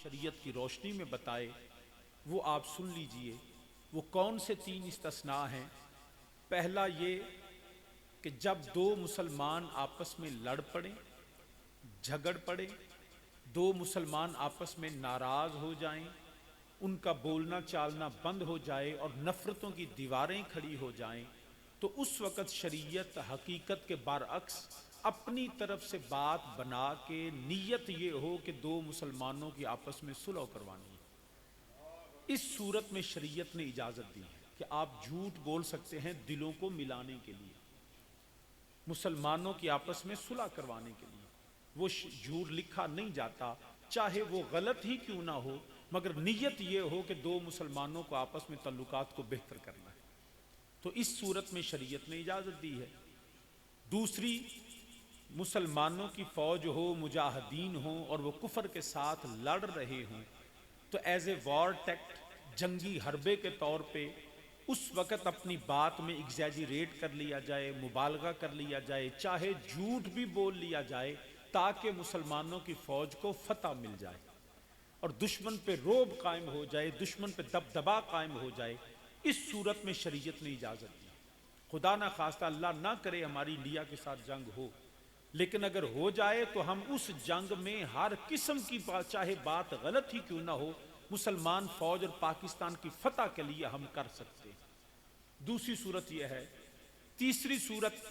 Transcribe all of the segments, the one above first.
शरीयत की रोशनी में बताए वो आप सुन लीजिए। वो कौन से 3 इस्तिस्ना हैं? पहला ये कि जब 2 मुसलमान आपस में लड़ पड़े, झगड़ पड़े, 2 मुसलमान आपस में नाराज हो जाएं, उनका बोलना चालना बंद हो जाए और नफरतों की दीवारें खड़ी हो जाएं, तो उस वक़्त शरीयत हकीकत के बरअक्स अपनी तरफ से बात बना के नीयत ये हो कि 2 मुसलमानों की आपस में सुलह करवानी है। इस सूरत में शरीयत ने इजाज़त दी है कि आप झूठ बोल सकते हैं दिलों को मिलाने के लिए, मुसलमानों की आपस में सुलह करवाने के लिए। वो झूठ लिखा नहीं जाता, चाहे वो गलत ही क्यों ना हो, मगर नीयत ये हो कि 2 मुसलमानों को आपस में तल्लुकात को बेहतर करना है। तो इस सूरत में शरीयत ने इजाज़त दी है। दूसरी, मुसलमानों की फ़ौज हो, मुजाहिदीन हो और वो कुफर के साथ लड़ रहे हों, तो एज ए वॉर टैक्ट, जंगी हरबे के तौर पे उस वक़्त अपनी बात में एग्जैजरेट कर लिया जाए, मुबालगा कर लिया जाए, चाहे झूठ भी बोल लिया जाए, ताकि मुसलमानों की फ़ौज को फतह मिल जाए और दुश्मन पे रोब कायम हो जाए, दुश्मन पे दबदबा कायम हो जाए। इस सूरत में शरीयत ने इजाज़त दी। खुदा ना खास्ता, अल्लाह ना करे हमारी इंडिया के साथ जंग हो, लेकिन अगर हो जाए तो हम उस जंग में हर किस्म की चाहे बात गलत ही क्यों ना हो, मुसलमान फौज और पाकिस्तान की फतह के लिए हम कर सकते हैं। दूसरी सूरत यह है। तीसरी सूरत,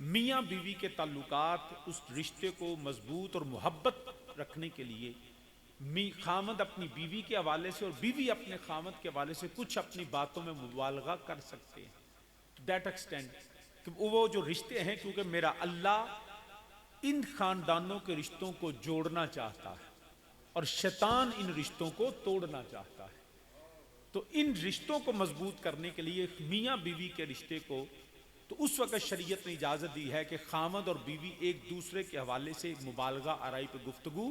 मियाँ बीवी के ताल्लुकात, उस रिश्ते को मजबूत और मुहब्बत रखने के लिए खामद अपनी बीवी के हवाले से और बीवी अपने खामद के हवाले से कुछ अपनी बातों में मुबालगा कर सकते हैं, टू दैट एक्सटेंट कि वो जो रिश्ते हैं, क्योंकि मेरा अल्लाह इन खानदानों के रिश्तों को जोड़ना चाहता है और शैतान इन रिश्तों को तोड़ना चाहता है। तो इन रिश्तों को मजबूत करने के लिए मियाँ बीवी के रिश्ते को, तो उस वक़्त शरीयत ने इजाज़त दी है कि खामद और बीवी एक दूसरे के हवाले से मुबालगा आराई पे गुफ्तगू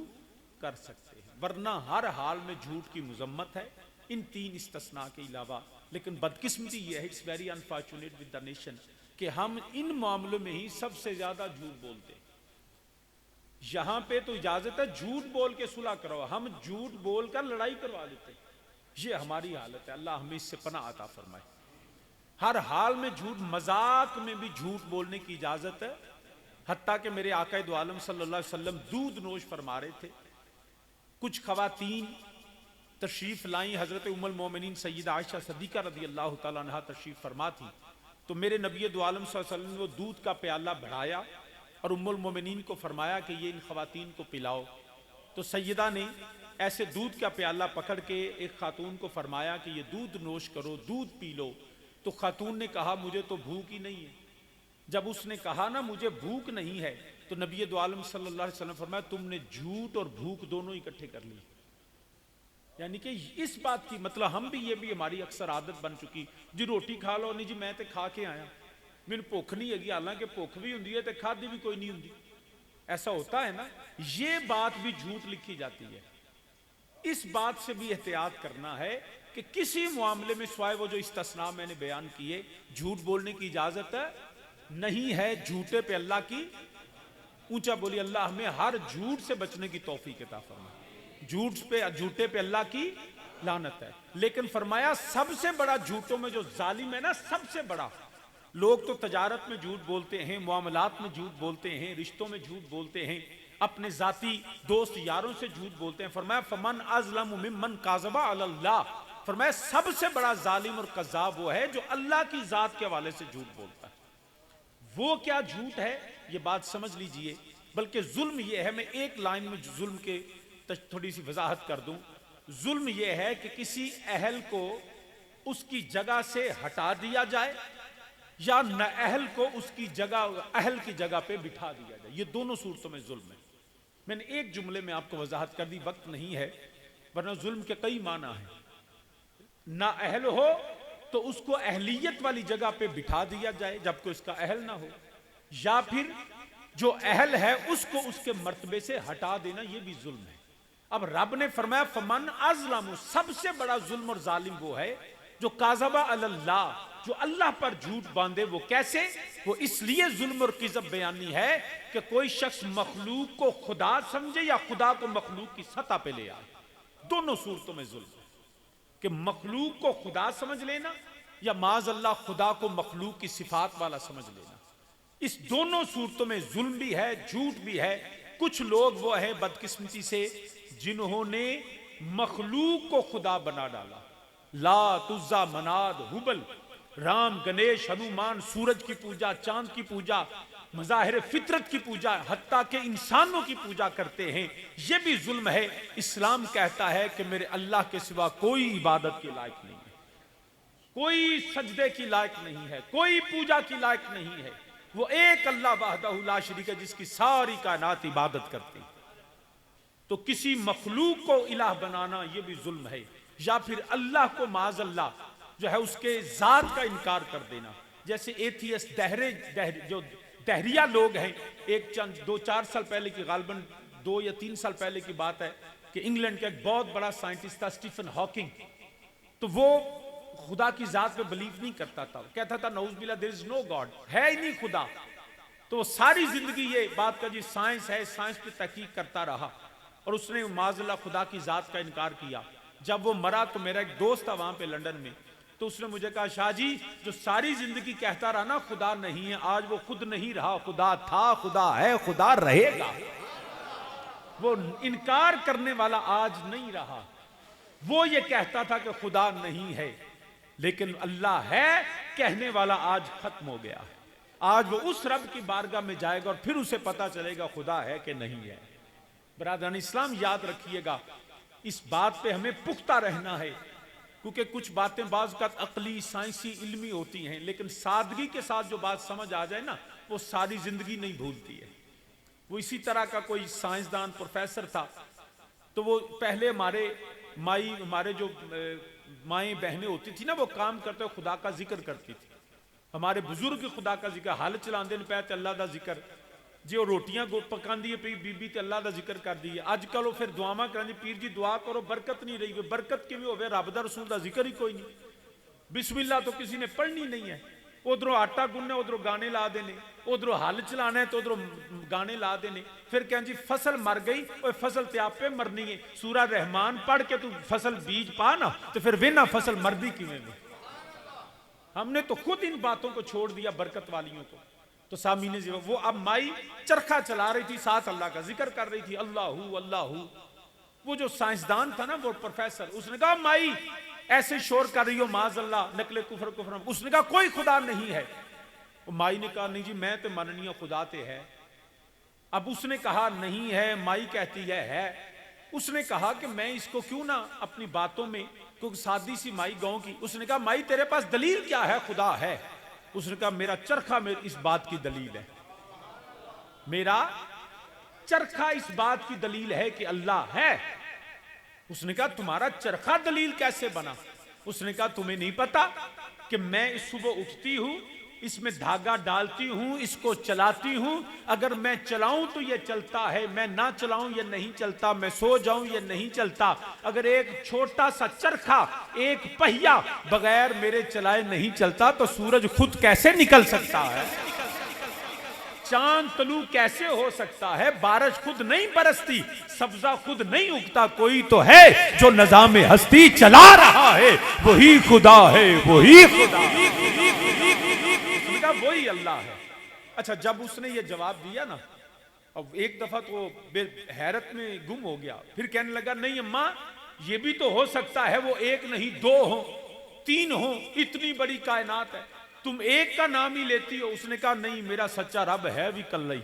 कर सकते हैं, वरना हर हाल में झूठ की मुजम्मत है इन 3 इस्तिस्ना के अलावा। लेकिन बदकिस्मती यह है, it's very unfortunate with the nation, कि हम इन मामलों में ही सबसे ज्यादा झूठ बोलते हैं। यहां पे तो इजाजत है झूठ बोल के सुलह करवाओ, हम झूठ बोलकर लड़ाई करवा देते हैं। ये हमारी हालत है, अल्लाह हमें इससे पनाह अता फरमाए। हर हाल में झूठ, मजाक में भी झूठ बोलने की इजाजत है। हत्ता कि मेरे आका दो आलम सल्लल्लाहु अलैहि वसल्लम दूध नोश फरमा रहे थे, कुछ खवातीन तशरीफ लाई, हजरत उम्मुल मोमिनीन सय्यदा आयशा सदीका रदी अल्लाह तआला अन्हा तशरीफ फरमा थी। तो मेरे नबी दो आलम सल्लल्लाहु अलैहि वसल्लम ने वो दूध का प्याला बढ़ाया और उम्मुल मोमिनीन को फरमाया कि ये इन खवातीन को पिलाओ। तो सैयदा ने ऐसे दूध का प्याला पकड़ के एक खातून को फरमाया कि ये दूध नोश करो, दूध पी लो। तो खातून ने कहा मुझे तो भूख ही नहीं है। जब उसने कहा ना मुझे भूख नहीं है, तो नबी दो आलम सल्लल्लाहु अलैहि वसल्लम फरमाया तुमने झूठ और भूख दोनों इकट्ठे कर ली। यानी कि इस बात की मतलब हम भी, ये भी हमारी अक्सर आदत बन चुकी, जी रोटी खा लो, नहीं जी मैं तो खा के आया, मैंने भुख नहीं है, हालांकि भुख भी होंगी है तो खादी भी कोई नहीं होंगी। ऐसा होता है ना, ये बात भी झूठ लिखी जाती है। इस बात से भी एहतियात करना है कि किसी मामले में स्वाय वो जो इस्तिस्ना मैंने बयान किए, झूठ बोलने की इजाजत नहीं है। झूठे पे अल्लाह की, ऊंचा बोली अल्लाह हमें हर झूठ से बचने की तौफीक अता फरमाए। झूठे पे अल्लाह की लानत है। लेकिन फरमाया सबसे बड़ा झूठों में जो जालिम है ना, सबसे बड़ा, लोग तो तजारत में झूठ बोलते हैं, मामलात में झूठ बोलते हैं, रिश्तों में झूठ बोलते हैं, अपने जाती दोस्त यारों से झूठ बोलते हैं। फरमाया फमन अज़लमु मिम्मन काज़बा अलल्लाह, फरमाया सबसे बड़ा जालिम और कज़्ज़ाब वो है जो अल्लाह की जात के हवाले से झूठ बोलता है। वो क्या झूठ है ये बात समझ लीजिए। बल्कि जुल्म ये है, मैं एक लाइन में जुल्म के थोड़ी सी वजाहत कर दूं। जुल्म ये है कि किसी अहल को उसकी जगह से हटा दिया जाए या न अहल को उसकी जगह, अहल की जगह पे बिठा दिया जाए। ये दोनों सूरतों में जुल्म है। मैंने एक जुमले में आपको वजाहत कर दी, वक्त नहीं है, वरना जुल्म के कई माना है। ना अहल हो तो उसको अहलियत वाली जगह पे बिठा दिया जाए जबकि उसका अहल ना हो, या फिर जो अहल है उसको उसके मर्तबे से हटा देना, ये भी जुल्म है। अब रब ने फरमाया फमन अज़लम, सबसे बड़ा जुल्म और जालिम वो है जो काज़बा अल्लाह, जो अल्लाह पर झूठ बांधे। वो कैसे? वो इसलिए जुल्म और किज़ब बयानी है कि कोई शख्स मखलूक को खुदा समझे या खुदा को मखलूक की सतह पे ले आए। दोनों सूरतों में जुल्म है कि मखलूक को खुदा समझ लेना या माज अल्लाह खुदा को मखलूक की सिफात वाला समझ लेना। इस दोनों सूरतों में जुल्म भी है, झूठ भी है। कुछ लोग वो है बदकिस्मती से जिन्होंने मखलूक को खुदा बना डाला। लात, उज़्ज़ा, मनात, हुबल, राम, गणेश, हनुमान, सूरज की पूजा, चांद की पूजा, मज़ाहिर फितरत की पूजा, हत्ता के इंसानों की पूजा करते हैं। यह भी जुल्म है। इस्लाम कहता है कि मेरे अल्लाह के सिवा कोई इबादत के लायक नहीं है, कोई सजदे की लायक नहीं है, कोई पूजा की लायक नहीं है। वो एक अल्लाह वहदहू ला शरीक है जिसकी सारी कायनात इबादत करती है। तो किसी मखलूक को इलाह बनाना यह भी जुल्म है, या फिर अल्लाह को माज अल्लाह जो है उसके जात का इनकार कर देना। जैसे एथियस्ट जो दहरिया लोग हैं, एक चंद 2-4 साल पहले की, गालबन 2 या 3 साल पहले की बात है कि इंग्लैंड का एक बहुत बड़ा साइंटिस्ट था स्टीफन हॉकिंग। तो वो खुदा की जात पे बिलीव नहीं करता था, कहता था नऊज़ बिल्लाह देयर इज नो गॉड, है ही नहीं खुदा। तो वो सारी जिंदगी ये बात का जी साइंस है, साइंस पे तहकीक करता रहा और उसने माज़अल्लाह खुदा की जात का इनकार किया। जब वो मरा तो मेरा एक दोस्त था वहां पे लंदन में, तो उसने मुझे कहा शाह जी जो सारी जिंदगी कहता रहा ना खुदा नहीं है, आज वो खुद नहीं रहा, खुदा था, खुदा है, खुदा रहेगा। वो इनकार करने वाला आज नहीं रहा। वो ये कहता था कि खुदा नहीं है, लेकिन अल्लाह है कहने वाला आज खत्म हो गया है। आज वो उस रब की बारगाह में जाएगा और फिर उसे पता चलेगा खुदा है कि नहीं है। बरादरान इस्लाम याद रखिएगा, इस बात पे हमें पुख्ता रहना है, क्योंकि कुछ बातें बाज़ का अकली, साइंसी, इल्मी होती हैं, लेकिन सादगी के साथ जो बात समझ आ जाए ना वो सारी जिंदगी नहीं भूलती है। वो इसी तरह का कोई साइंसदान प्रोफेसर था, तो वो पहले हमारे जो माएँ बहनें होती थी ना, वो काम करते हुए खुदा का जिक्र करती थी। हमारे बुजुर्ग खुदा का जिक्र हाल चलाते पे ते अल्लाह का जिक्र, जो रोटियां पकाती है पी बीबी ते अल्लाह का जिक्र कर दी है। अजकल फिर दुआवां करांदी, पीर जी दुआ करो बरकत नहीं रही। बरकत किवें होवे, रब दा रसूल का जिक्र ही कोई नहीं। बिस्मिल्लाह तो किसी ने पढ़नी नहीं है। उधरों आटा गुनना, उधरों गाने ला देने, उधरों हल चलाना है तो उधरों गाने ला देने। फिर कहें जी फसल मर गई, और फसल ते आपे मरनी है, सूरा रहमान पढ़ के तू फसल बीज पा ना, तो फिर वेना फसल मरदी किवें में। हमने तो खुद इन बातों को छोड़ दिया बरकत वालियों को। तो सामी ने वो अब माई चरखा चला रही थी, साथ अल्लाह का जिक्र कर रही थी, अल्लाहू अल्लाहू। वो जो साइंसदान था ना, वो प्रोफेसर, उसने कहा माई ऐसे शोर कर रही हो, माज अल्लाह नकले कुफर कुफर। उसने कहा कोई खुदा नहीं है। माई ने कहा नहीं जी मैं तो मननी हूं, खुदा ते है। अब उसने कहा नहीं है, माई कहती है। उसने कहा कि मैं इसको क्यों ना अपनी बातों में, क्योंकि सादी सी माई गांव की, उसने कहा माई तेरे पास दलील क्या है खुदा है? उसने कहा मेरा चरखा मेरी इस बात की दलील है, मेरा चरखा इस बात की दलील है कि अल्लाह है। उसने कहा तुम्हारा चरखा दलील कैसे बना? उसने कहा तुम्हें नहीं पता कि मैं इस सुबह उठती हूं, इसमें धागा डालती हूं, इसको चलाती हूं। अगर मैं चलाऊं तो ये चलता है, मैं ना चलाऊं ये नहीं चलता, मैं सो जाऊं ये नहीं चलता। अगर एक छोटा सा चरखा, एक पहिया बगैर मेरे चलाए नहीं चलता तो सूरज खुद कैसे निकल सकता है? चांद तलू कैसे हो सकता है? बारिश खुद नहीं बरसती, सब्जा खुद नहीं उगता, कोई तो है जो निजाम हस्ती चला रहा है, वही खुदा है, वही खुदा, वही अल्लाह है। अच्छा, जब उसने ये जवाब दिया ना, अब एक दफा तो हैरत में गुम हो गया। फिर कहने लगा नहीं अम्मा, ये भी तो हो सकता है वो एक नहीं, 2 हो, 3 हो, इतनी बड़ी कायनात है, तुम एक का नाम ही लेती हो। उसने कहा नहीं, मेरा सच्चा रब है भी कल्लई,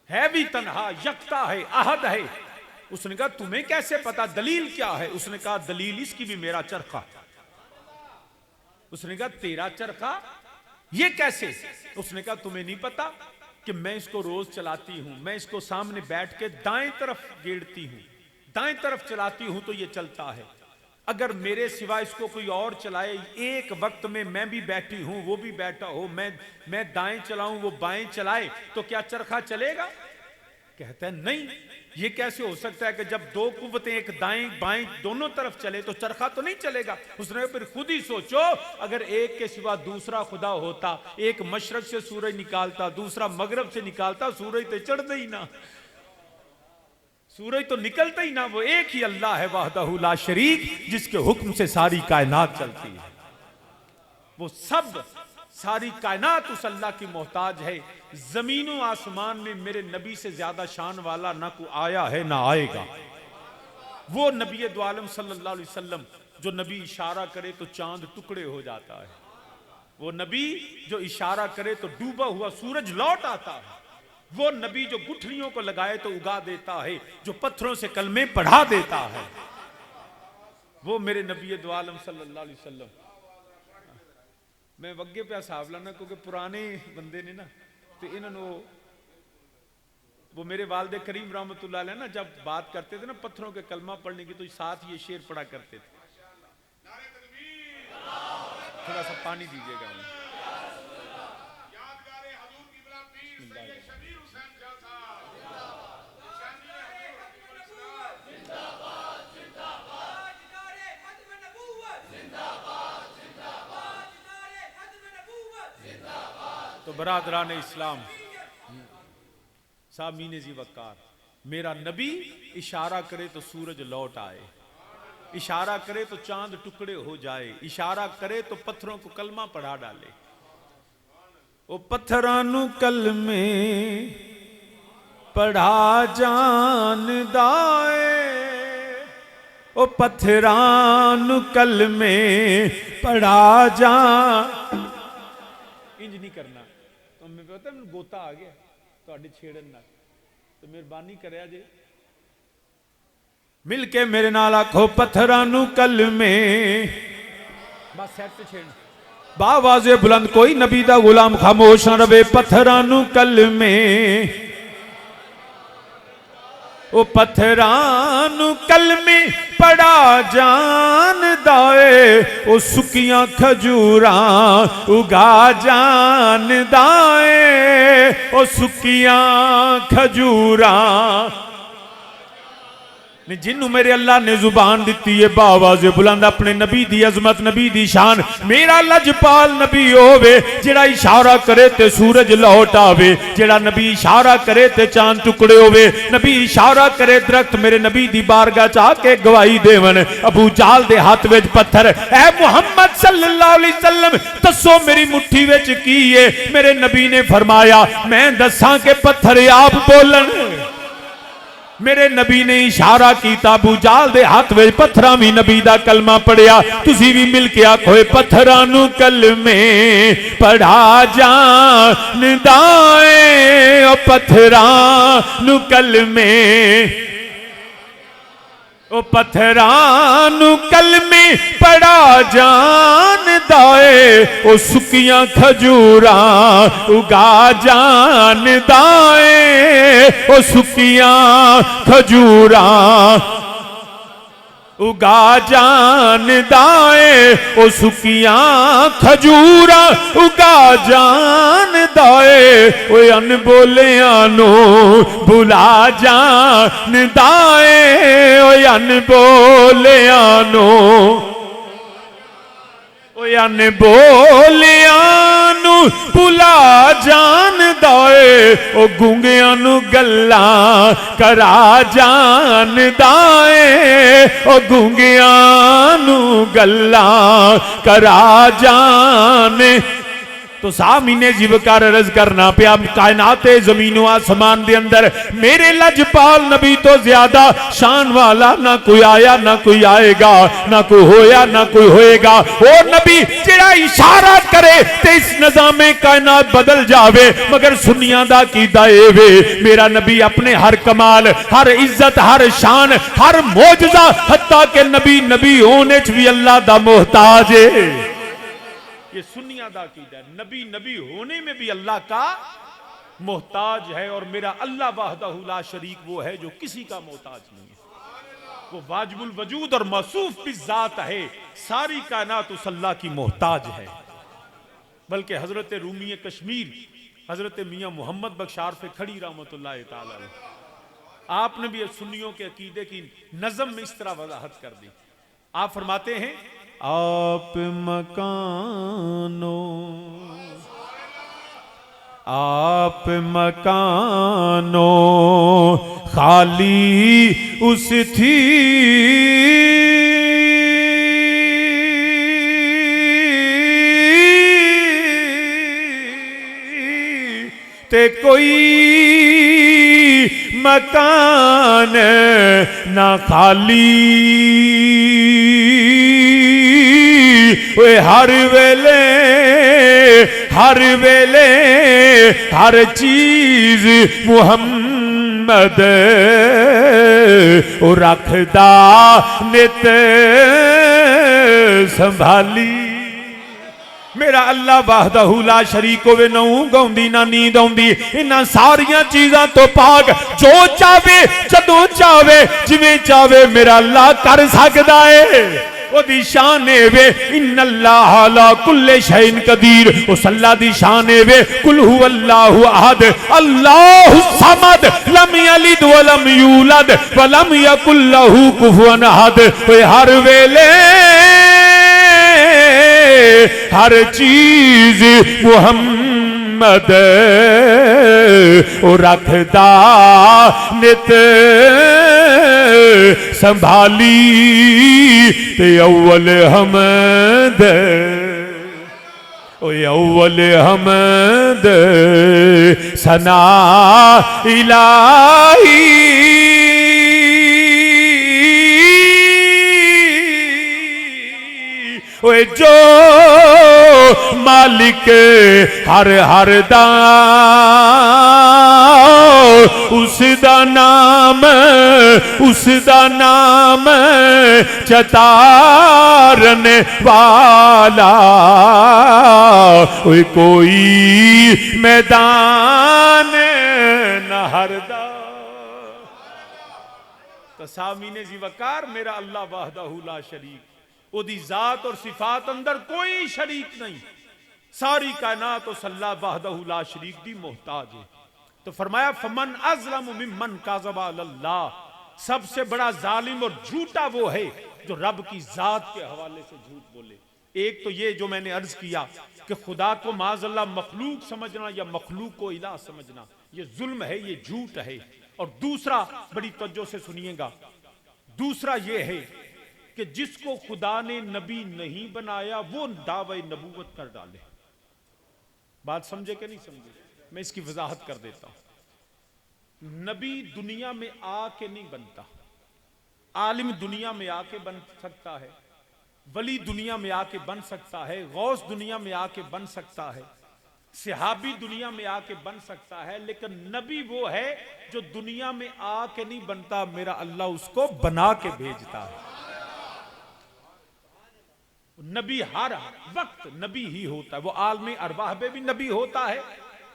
है भी तन्हा, यकता है, अहद है। उसने कहा तुम्हें कैसे पता, दलील क्या है? उसने कहा दलील इसकी भी मेरा चरखा। उसने कहा तेरा चरखा ये कैसे? उसने कहा तुम्हें नहीं पता कि मैं इसको रोज चलाती हूं, मैं इसको सामने बैठ के दाएं तरफ गेड़ती हूं, दाएं तरफ चलाती हूं तो ये चलता है। अगर मेरे सिवा इसको कोई और चलाए, एक वक्त में मैं भी बैठी हूं, वो भी बैठा हो, मैं दाएं चलाऊं, वो बाएं चलाए, तो क्या चरखा चलेगा? कहता है नहीं, ये कैसे हो सकता है कि जब 2 कुव्वतें एक दाएं बाएं दोनों तरफ चले तो चरखा तो नहीं चलेगा। उसने फिर खुद ही सोचो, अगर एक के सिवा दूसरा खुदा होता, एक मशरक से सूरज निकालता, दूसरा मगरब से निकालता, सूरज तो चढ़ता ही ना। सूरज तो निकलता ही ना, वो एक ही अल्लाह है वहदहू ला शरीक, जिसके हुक्म से सारी कायनात चलती है। वो सब सारी कायनात उस अल्लाह की मोहताज है। जमीनों आसमान में मेरे नबी से ज्यादा शान वाला ना कोई आया है ना आएगा। वो नबी दो आलम सल्लल्लाहु अलैहि वसल्लम जो नबी इशारा करे तो चांद टुकड़े हो जाता है। वो नबी जो इशारा करे तो डूबा हुआ सूरज लौट आता है। वो नबी जो गुठलियों को लगाए तो उगा देता है, जो पत्थरों से कलमे पढ़ा देता है। वो मेरे नबी दो आलम सल्लल्लाहु अलैहि वसल्लम। मैं वगे पे हिसाब लाना क्योंकि पुराने बंदे ने ना, तो इन्होंने वो मेरे वालिद करीम रहमतुल्लाह अलैह ना जब बात करते थे ना पत्थरों के कलमा पढ़ने की, तो साथ ये शेर पढ़ा करते थे। थोड़ा सा पानी दीजिएगा। तो बरादरान इस्लाम, सामीन जी वकार, मेरा नबी इशारा करे तो सूरज लौट आए, इशारा करे तो चांद टुकड़े हो जाए, इशारा करे तो पत्थरों को कलमा पढ़ा डाले। ओ पत्थरानू कलमे पढ़ा जान दाए, ओ पत्थरानू कलमे पढ़ा जान। इंज नहीं करना, तो मैं पता गोता आ गया तो छेड़न ना, तो मेहरबानी करे जे मिलके मेरे नाल आखो पत्थरानू कलमे, बस सेट पे छेड़ बावाजे बुलंद, कोई नबी दा गुलाम खामोश न रवे। पत्थरानू कलमे, ओ पत्थरानू कलमे पड़ा जान दाए, ओ सुकियां खजूरां उगा जान दाए, ओ सुकियां खजूरां। जिन्नू मेरे अल्लाह ने जुबान दी है बावाज़े बुलंद अपने नबी दी अजमत, नबी दी शान, मेरा लजपाल नबी होवे जेड़ा इशारा करे ते सूरज लौट आवे, जेड़ा नबी इशारा करे ते चांद टुकड़े होवे, नबी इशारा करे दरख्त मेरे नबी दी बारगाह च आके गवाही देवन। अबू जाल दे हाथ विच पत्थर, ऐ मुहम्मद सल्लल्लाहु अलैहि वसल्लम दसो मेरी मुट्ठी विच की है? मेरे नबी ने फरमाया मैं दसां के पत्थर आप बोलन। मेरे नबी ने इशारा किया, अबू जाल दे हाथ में पत्थरां भी नबी दा कलमा पढ़िया। तुसी भी मिल के आखो पत्थरानू कलमे पढ़ा जान दाए, ओ पत्थरानू कलमे, ओ पत्थरानू कलमे पढ़ा जान दाए, ओ सुकियां खजूरां उगा जान दाए, ओ सुकियां खजूरां उगा जान दाए, ओ सुकियां खजूरां उगा जान दाए, ओ अनबोलियां नो बुला जान दाए, ओ अनबोलियां नो, ओ अनबोलियां नु बुला जान दाए, ओ गूंगियां नु गल्लां करा जान दाए, ओ गूंगियां नु गल्लां करा जान। तो सामीने जीवकार अर्ज करना पिया, कायनात जमीनों आसमान दे अंदर मेरे लजपाल नबी तो ज्यादा शान वाला ना कोई आया ना कोई आएगा, ना कोई होया ना कोई होएगा। ओ नबी जेड़ा इशारा करे ते इस निजामे कायनात बदल जावे, मगर सुनिया दा कीदा एवे मेरा नबी अपने हर कमाल, हर इज्जत, हर शान, हर मौजजा, हत्ता के नबी नबी होने च भी अल्लाह दा मोहताज है। ये सुन्निया दा कीदा, नबी नबी होने में भी अल्लाह का मोहताज है। और मेरा अल्लाह वहदहू ला शरीक वो है जो किसी का मोहताज नहीं है, वो वाजिबुल वजूद और मौसूफ भी जात है। सारी कायनात उस अल्लाह की मोहताज है। बल्कि हजरत रूमी कश्मीर हजरत मियाँ मोहम्मद बख्शार पे खड़ी रहमतुल्लाह ताला अलैह, आपने भी सुन्नियों के अकीदे की नज़म में इस तरह वजाहत कर दी। आप फरमाते हैं आप मकानों आप मकानो खाली उस थी ते कोई मकान ना खाली। वे हर वेले हर चीज मुहम्मद ओ रखदा नित संभाली। मेरा अल्लाह वाहदहू ला शरीक होवे, ना ऊंघ आउंदी ना नींद आउंदी, इन्हां सारियां चीज़ां तो पाक, जो चाहे जदों चाहे जिवें चाहे मेरा अल्लाह कर सकदा है। ओदी शान है वे इन्नल्लाह अला कुल्ले शैइन कदीर। उस अल्लाह दी शान है वे कुल हुवल्लाहु अहद अल्लाहु समद लम यलिद व लम यूलद व लम यकुल लहू कुफुवन अहद। हर वेले हर चीज मुहम्मद ओ रखदा नित संभाली। ते अव्वल हमद ओ अव्वल हमद सना इलाही। ओए जो मालिक हर हर दा उसदा नाम चतारन वाला। ओए कोई मैदान न हरदा। तसामीने ज़िवकार मेरा अल्लाह वाहदहू ला शरीक, ओदी जात और सिफात अंदर कोई शरीक नहीं। सारी कायनात उस अल्लाह वाहदहू ला शरीक दी मोहताज है। तो फरमाया फमन अज़लमु मिम्मन काज़बा अलल्लाह, सबसे बड़ा जालिम और झूठा वो है जो रब की जात के हवाले से झूठ बोले। एक तो ये जो मैंने अर्ज किया कि खुदा को माज़अल्लाह मखलूक समझना या मखलूक को इलाह समझना, ये जुल्म है, ये झूठ है। और दूसरा, बड़ी तवज्जो से सुनिएगा, दूसरा ये है कि जिसको खुदा ने नबी नहीं बनाया वो दावे नबूवत कर डाले। बात समझे कि नहीं समझे? मैं इसकी वजाहत कर देता हूं। नबी दुनिया में आके नहीं बनता, आलिम दुनिया में आके बन सकता है, वली दुनिया में आके बन सकता है, गौस दुनिया में आके बन सकता है, सहाबी दुनिया में आके बन सकता है, लेकिन नबी वो है जो दुनिया में आके नहीं बनता, मेरा अल्लाह उसको बना के भेजता है। नबी हर वक्त नबी ही होता है। वो आलमी अरवाह में भी नबी होता है,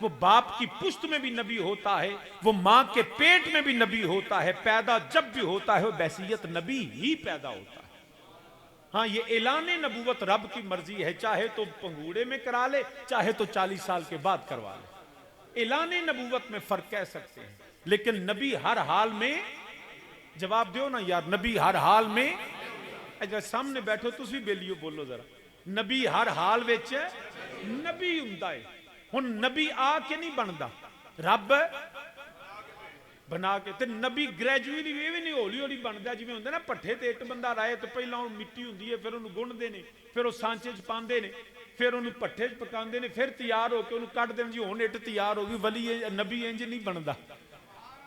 वो बाप की पुश्त में भी नबी होता है, वो मां के पेट में भी नबी होता है। पैदा जब भी होता है वो बैसियत नबी ही पैदा होता है। हाँ, ये ऐलाने नबूवत रब की मर्जी है, चाहे तो पंगूड़े में करा ले, चाहे तो 40 साल के बाद करवा ले। ऐलाने नबूवत में फर्क कह सकते हैं, लेकिन नबी हर हाल में, जवाब दो ना यार, नबी हर हाल में, अगर सामने बैठो तुम भी बेलियो बोलो जरा, नबी हर हाल विच नबी हुंदा है। हुण नबी आके नहीं बनता, रब बना के। ते नबी ग्रेजुअली भी नहीं, हौली हौली बनता। जिवें हुंदा ना पट्ठे ते इट बंदा राए, तो पहला मिट्टी हुंदी है, फिर उन्होंने गुणदे ने, फिर वो सांचे च पांदे ने, फिर उन्होंने पट्ठे च पकांदे ने, फिर तैयार होकर उन्होंने कट देन जी हुण इट तैयार हो गई। वली नबी इंज नहीं बनता।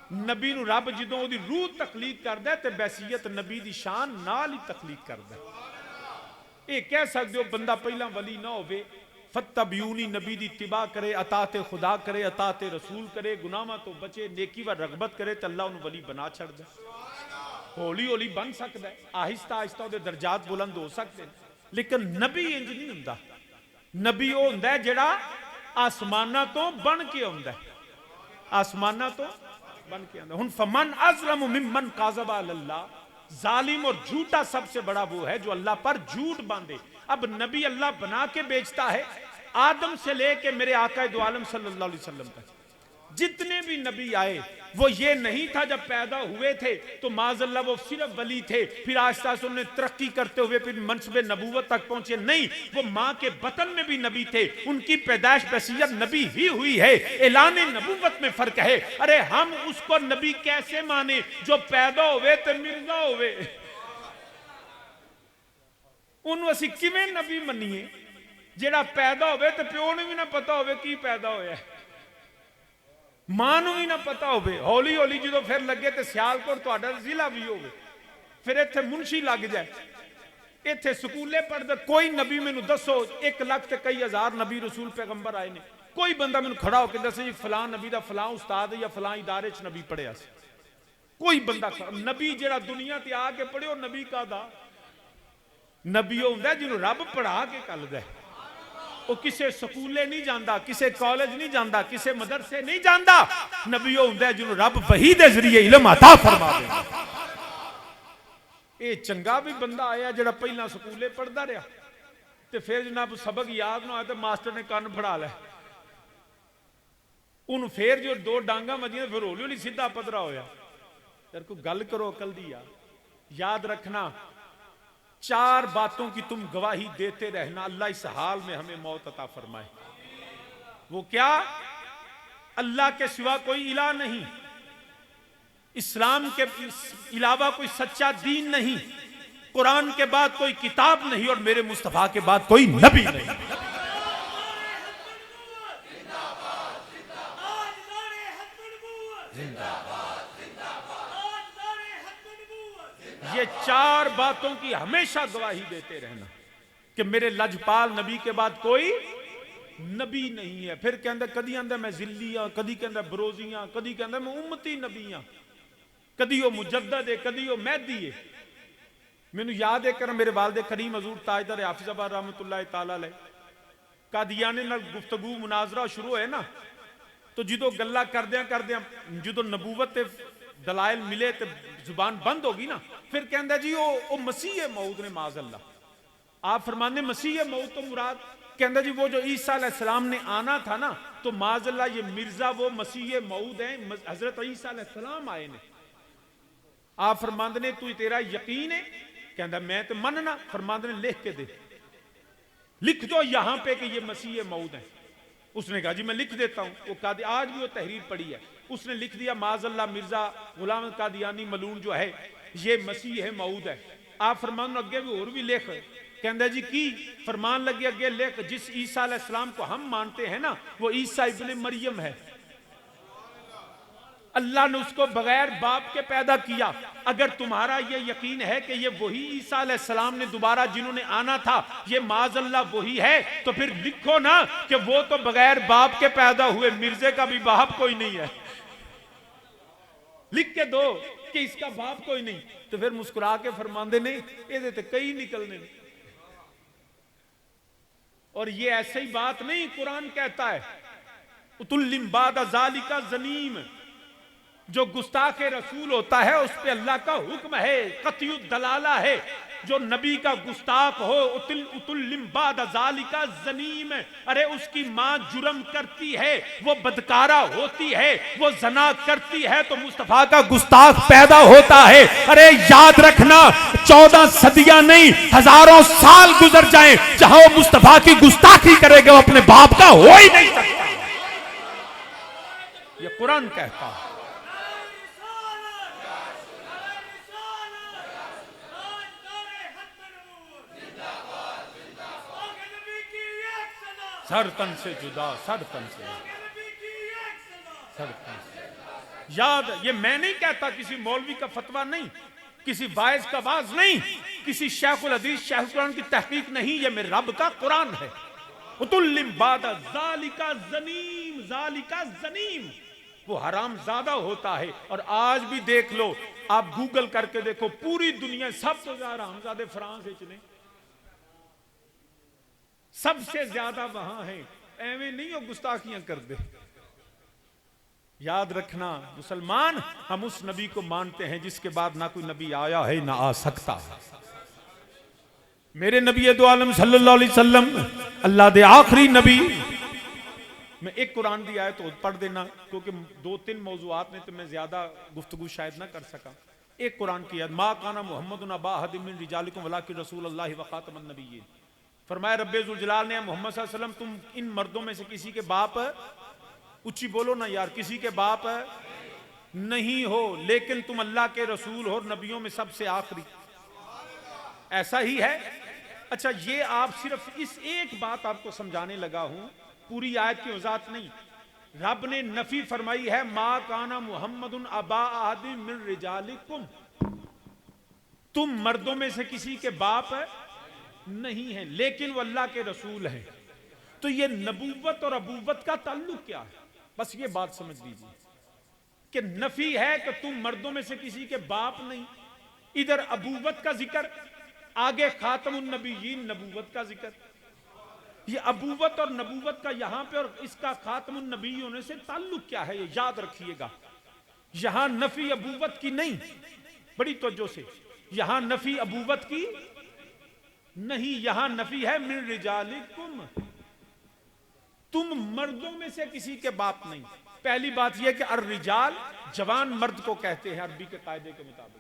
नबी नूं रब जदों ओदी रूह तखलीक करदा ते बैसियत नबी दी शान नाल ही तखलीक करदा। ये कह सकते हो बंदा पहला वली ना होवे, फत्तबियूनी नबी दी इत्तिबा करे, अताते खुदा करे, अताते रसूल करे, गुनाहां तो बचे, नेकी व रगबत करे, तो अल्लाह उन्हें वली बना छड़दा। हौली हौली बन सकता है, आहिस्ता आहिस्ता उहदे दर्जात बुलंद हो सकते हैं, लेकिन नबी इंज नहीं हुंदा। नबी वो हुंदा है जिहड़ा आसमानां तो बन के आउंदा है, आसमानां तो बन के आंदा। हुन फमन अज़लमु मिम्मन काज़बा अल्लाह, जालिम और झूठा सबसे बड़ा वो है जो अल्लाह पर झूठ बांधे। अब नबी अल्लाह बना के बेचता है, आदम से लेके मेरे आका दो आलम सल्लल्लाहु अलैहि वसल्लम तक जितने भी नबी आए वो ये नहीं था जब पैदा हुए थे तो माज़अल्लाह वो सिर्फ वली थे, फिर आहिस्ता से उन्होंने तरक्की करते हुए फिर मनसबे नबूवत तक पहुंचे। नहीं, वो माँ के बतन में भी नबी थे, उनकी पैदाइश बसीयत नबी ही हुई है, ऐलान नबूवत में फर्क है। अरे हम उसको नबी कैसे माने जो पैदा हुए तो मिर्जा हुए, उन्होंने असी किवें नबी मनीए जेड़ा पैदा होवे तो प्यो नूं भी ना पता होवे की पैदा होया, मां नूं भी ना पता होवे। हौली हौली जो फिर लगे तो सियालकोट तुहाडा जिला भी होवे, फिर इत्थे मुंशी लग जाए, इत्थे स्कूले पढ़दे। कोई नबी मैनू दसो 1 लाख ते कई हजार नबी रसूल पैगंबर आए ने, कोई बंदा मैनू खड़ा होकर दसे जी फलां नबी दा फलां उस्ताद या फलां इदारे च नबी पढ़िया सी, कोई बंदा नबी जेड़ा दुनिया ते आके पढ़ियो नबी का दा नबी हुंदा जिन्हों रब पढ़ा के कलदा, वो किसे स्कूले नहीं जाता, किसे कॉलेज नहीं जाता, किसे मदरसे नहीं जाता, नबी हुंदा जिन्हों रब वही दे जरिए इल्म अता फरमा देंदा। ये चंगा भी बंदा आया जिहड़ा पहला स्कूले पढ़दा रहा ते फिर जनाब सबक याद ना आया तो मास्टर ने कान फड़ा लै, उन्होंने फिर जो 2 डांगा मजियां फिर हौली हौली सीधा पधरा होया। यार कोई गल करो अकल दी याद रखना, 4 बातों की तुम गवाही देते रहना, अल्लाह इस हाल में हमें मौत अता फरमाए। वो क्या? अल्लाह के सिवा कोई इलाह नहीं, इस्लाम के अलावा कोई सच्चा दीन नहीं, कुरान के बाद कोई किताब नहीं और मेरे मुस्तफा के बाद कोई नबी नहीं। ये 4 बातों की हमेशा गवाही देते रहना कि मेरे लजपाल नबी के बाद कोई नबी नहीं है। फिर कहंदा कदी आंदा मैं जिल्ली हां, कदी कहंदा बरोजी हां, कदी कहंदा मैं उम्मती नबी हां, कदी वो मुजद्दद है, कदी वो महदी है। मैनू याद है कर मेरे वालिद करीम हजूर ताजदार हाफिजाबाद रहमतुल्लाह ताला अलैह कादियानी नाल गुफ्तगू मुनाजरा शुरू होए ना, तो जो गल्लां करदियां करदियां जो नबूवत ते दलाइल मिले तो जुबान बंद होगी ना, फिर कहंदा जी वो मसीह मऊद ने माज़अल्लाह, आप फरमाने मसीह मऊद तो मुराद कहंदा जी वो जो ईसा अलैहिस्सलाम ने आना था ना, तो माज़अल्लाह ये मिर्जा वो मसीह मऊद है, हजरत ईसा अलैहिस्सलाम आए ने। आप फरमांदे ने तू तेरा यकीन है? कहंदा मैं तो मनना। फरमांदे ने लिख के दे, लिख दो यहां पे कि ये मसीह मऊद है। उसने कहा जी मैं लिख देता हूं। वो कादी आज भी वो तहरीर पड़ी है, उसने लिख दिया माज़अल्लाह मिर्जा गुलाम कादियानी मलून जो है ये मसीह है मऊद है। आप फरमान अगे भी और भी लिख, कहंदा जी की फरमान लगे अगे लिख जिस ईसा अलैहिस्सलाम को हम मानते हैं ना वो ईसा इब्ने मरियम है, अल्लाह ने उसको बगैर बाप के पैदा किया। अगर तुम्हारा ये यकीन है कि ये वही ईसा अलैहिस्सलाम ने दोबारा जिन्होंने आना था ये माज़अल्लाह वही है, तो फिर लिखो ना कि वो तो बगैर बाप के पैदा हुए, मिर्जे का भी बाप कोई नहीं है, लिख के दो कि इसका बाप कोई नहीं। तो फिर मुस्कुरा के फरमांदे नहीं ये तो कई निकलने। और ये ऐसे ही बात नहीं, कुरान कहता है उतुल्लिम बाद ज़ालिका ज़नीम, जो गुस्ताखे रसूल होता है उस पे अल्लाह का हुक्म है, कतयुद दलाला है। जो नबी का गुस्ताख हो उतुल्लिम बाद ज़ालिका ज़नीम, अरे उसकी मां जुर्म करती है, वो बदकारा होती है, वो जना करती है तो मुस्तफा का गुस्ताख पैदा होता है। अरे याद रखना 14 सदियां नहीं हजारों साल गुजर जाएं जहां वो मुस्तफा की गुस्ताखी करेगा वो अपने बाप का हो ही नहीं सकता। ये कुरान कहता है। सर तन से जुदा, सर तन से याद। ये मैं नहीं कहता, किसी मौलवी का फतवा नहीं, किसी वाइज का बाज नहीं, किसी शेखुल हदीस शेखुल कुरान की तहकीक नहीं, ये मेरे रब का कुरान है। उतुल्लिम बाद ज़ालिका ज़नीम, ज़ालिका ज़नीम वो हराम ज्यादा होता है। और आज भी देख लो, आप गूगल करके देखो, पूरी दुनिया सबसे ज्यादा हरामजादे फ्रांस ने, सबसे ज्यादा वहां है। एवं नहीं हो गुस्ताखियां कर दे। याद रखना मुसलमान, हम उस नबी को मानते हैं जिसके बाद ना कोई नबी आया है ना आ सकता है। मेरे नबी दो आलम सल्लल्लाहु अलैहि वसल्लम अल्लाह दे आखिरी नबी, मैं एक कुरान की आयत तो पढ़ देना, क्योंकि 2-3 मौजूआत में तो मैं ज्यादा गुफ्तगू शायद ना कर सका। एक कुरान की आयत, मा काना मुहम्मदुन अबा अहदिम मिन रिजालिकुम वलाकिन रसूलुल्लाहि व खातमुन नबिय्यीन। फरमाया रब्बे जुल जलाल ने, मोहम्मद सल्लल्लाहु अलैहि वसल्लम तुम इन मर्दों में से किसी के बाप, ऊंची बोलो ना यार, किसी के बाप नहीं हो, लेकिन तुम अल्लाह के रसूल हो, नबियों में सबसे आखिरी। ऐसा ही है। अच्छा, ये आप सिर्फ इस एक बात आपको समझाने लगा हूं, पूरी आयत की वजाहत नहीं। रब ने नफी फरमाई है, मा काना मुहम्मदुन अबा अहदिम मिन रिजालिकुम, तुम मर्दों में से किसी के बाप नहीं है, लेकिन वो अल्लाह के रसूल हैं। तो ये नबूवत और अबूवत का ताल्लुक क्या है, बस ये बात समझ लीजिए कि नफी है कि तुम मर्दों में से किसी के बाप नहीं, इधर अबूवत का जिक्र, आगे खातमुन नबिय्यीन नबूवत का जिक्र। ये अबूवत और नबूवत का यहां पे और इसका खातमुन नबी होने से ताल्लुक क्या है, ये याद रखिएगा। यहां नफी अबूवत की नहीं, बड़ी तवज्जो से, यहां नफी अबूवत की नहीं, यहां नफी है मिन रिजालिकुम, तुम मर्दों में से किसी के बाप नहीं। पहली बात यह कि अर रिजाल जवान मर्द को कहते हैं, अरबी के कायदे के मुताबिक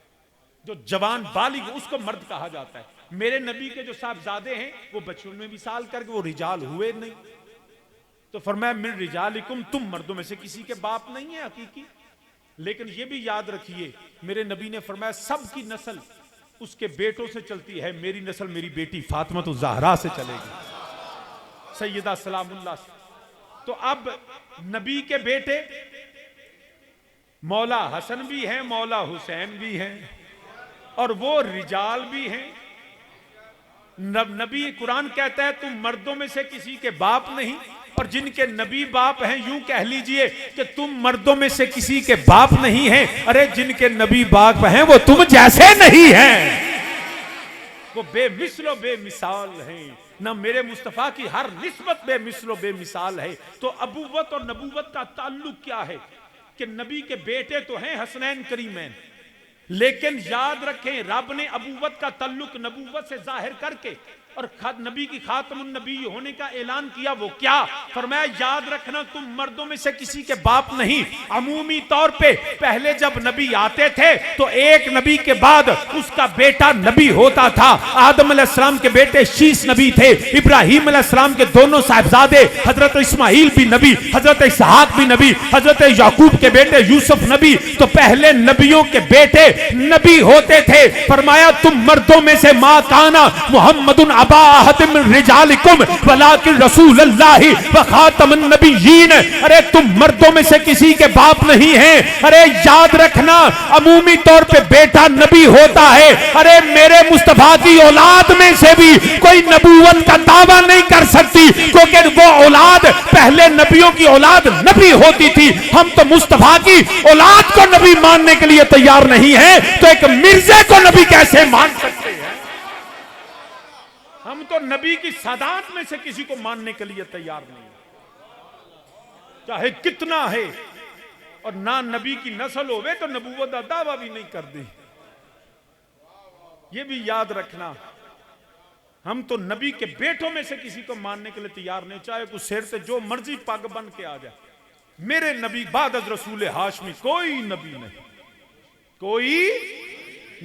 जो जवान बालिग उसको मर्द कहा जाता है। मेरे नबी के जो साहबजादे हैं वो बचपन में विसाल करके वो रिजाल हुए नहीं, तो फरमाया मिन रिजालिकुम, तुम मर्दों में से किसी के बाप नहीं है हकीकी। लेकिन ये भी याद रखिए, मेरे नबी ने फरमाया सबकी नस्ल उसके बेटों से चलती है, मेरी नस्ल मेरी बेटी फातिमा तो ज़हरा से चलेगी, सैयदा सलामुल्लाह से। तो अब नबी के बेटे मौला हसन भी हैं, मौला हुसैन भी हैं, और वो रिजाल भी हैं। नबी कुरान कहता है तुम मर्दों में से किसी के बाप नहीं, और जिनके नबी बाप हैं यूं कह लीजिए कि तुम मर्दों में से किसी के बाप नहीं हैं। अरे जिनके नबी बाप हैं वो तुम जैसे नहीं हैं, वो बेमिसलो बेमिसाल हैं। ना मेरे मुस्तफा की हर निस्बत बेमिसलो बेमिसाल है। तो अबूवत और नबूवत का ताल्लुक क्या है कि नबी के बेटे तो हैं हसनैन करीमैन, लेकिन याद रखें रब ने अबूवत का ताल्लुक नबूवत से जाहिर करके और नबी की खातमुन नबी होने का ऐलान किया। वो क्या फरमाया, याद रखना तुम मर्दों में से किसी के बाप नहीं। अमूमी तौर पे पहले जब नबी आते थे तो एक नबी के बाद उसका बेटा नबी होता था। आदम अलैहिस्सलाम के बेटे शीश नबी थे, इब्राहिम अलैहिस्सलाम के दोनों साहिबजादे हजरत इस्माइल भी नबी, हजरत इसहाक भी नबी, हजरत याकूब के बेटे यूसुफ नबी। तो पहले नबियों के बेटे नबी होते थे। फरमाया तुम मर्दों में से मा काना मुहम्मदुन अबा अहदिम मिन रिजालिकुम वलाकिन रसूलुल्लाहि व खातमुन नबिय्यीन। अरे तुम मर्दों में से किसी के बाप नहीं हैं। अरे याद रखना अमूमी तौर पे बेटा नबी होता है। अरे मेरे मुस्तफा की औलाद में से भी कोई नबूवत का दावा नहीं कर सकती, क्योंकि वो औलाद पहले नबियों की औलाद नबी होती थी। हम तो मुस्तफा की औलाद को नबी मानने के लिए तैयार नहीं है, तो एक मिर्जे को नबी कैसे मान सकते हैं? हम तो नबी की सादात में से किसी को मानने के लिए तैयार नहीं, चाहे कितना है, और ना नबी की नस्ल होवे तो नबूवत का दावा भी नहीं कर दी। ये भी याद रखना, हम तो नबी के बेटों में से किसी को मानने के लिए तैयार नहीं, चाहे कुछ सिर से जो मर्जी पग बन के आ जाए। मेरे नबी बाद रसूल हाशमी कोई नबी नहीं, कोई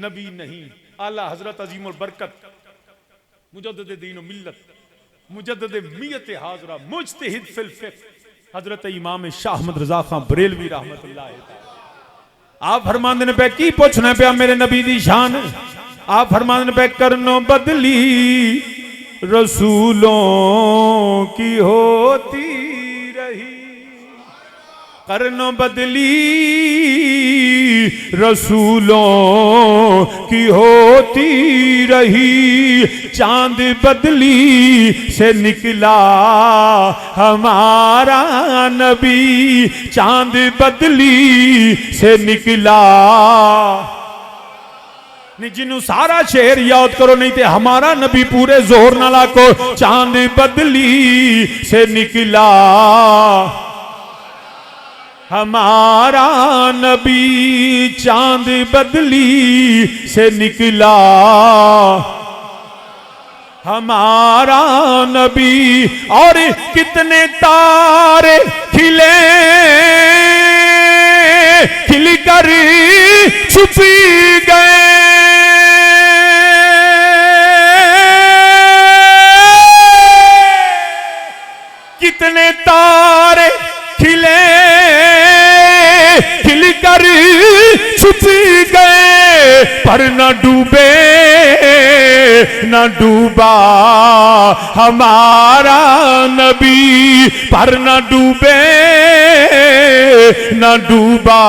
नबी नहीं। आला हजरत अजीमुल बरकत मुजद्दिद दीन व मिल्लत मुजद्दिद मियत हाजरा मुज्तहिद फिल फिक्र हजरत इमाम शाह अहमद रजा खां बरेलवी रहमतुल्लाह अलैह। आप फरमांदे ने पे की पूछना पे मेरे नबी दी शान। आप फरमांदे ने पे करनो बदली रसूलों की होती रही, करनो बदली रसूलों की होती रही, चांद बदली से निकला हमारा नबी, चांद बदली से निकला। नहीं जिन्हों सारा शेर याद करो, नहीं तो हमारा नबी पूरे जोर ना लाको। चांद बदली से निकला हमारा नबी, चांद बदली से निकला हमारा नबी। और कितने तारे खिले खिलकर छुप गए, कितने तारे खिले खिलकर छुप गए, पर न डूबे न डूबा हमारा नबी, पर न डूबे न डूबा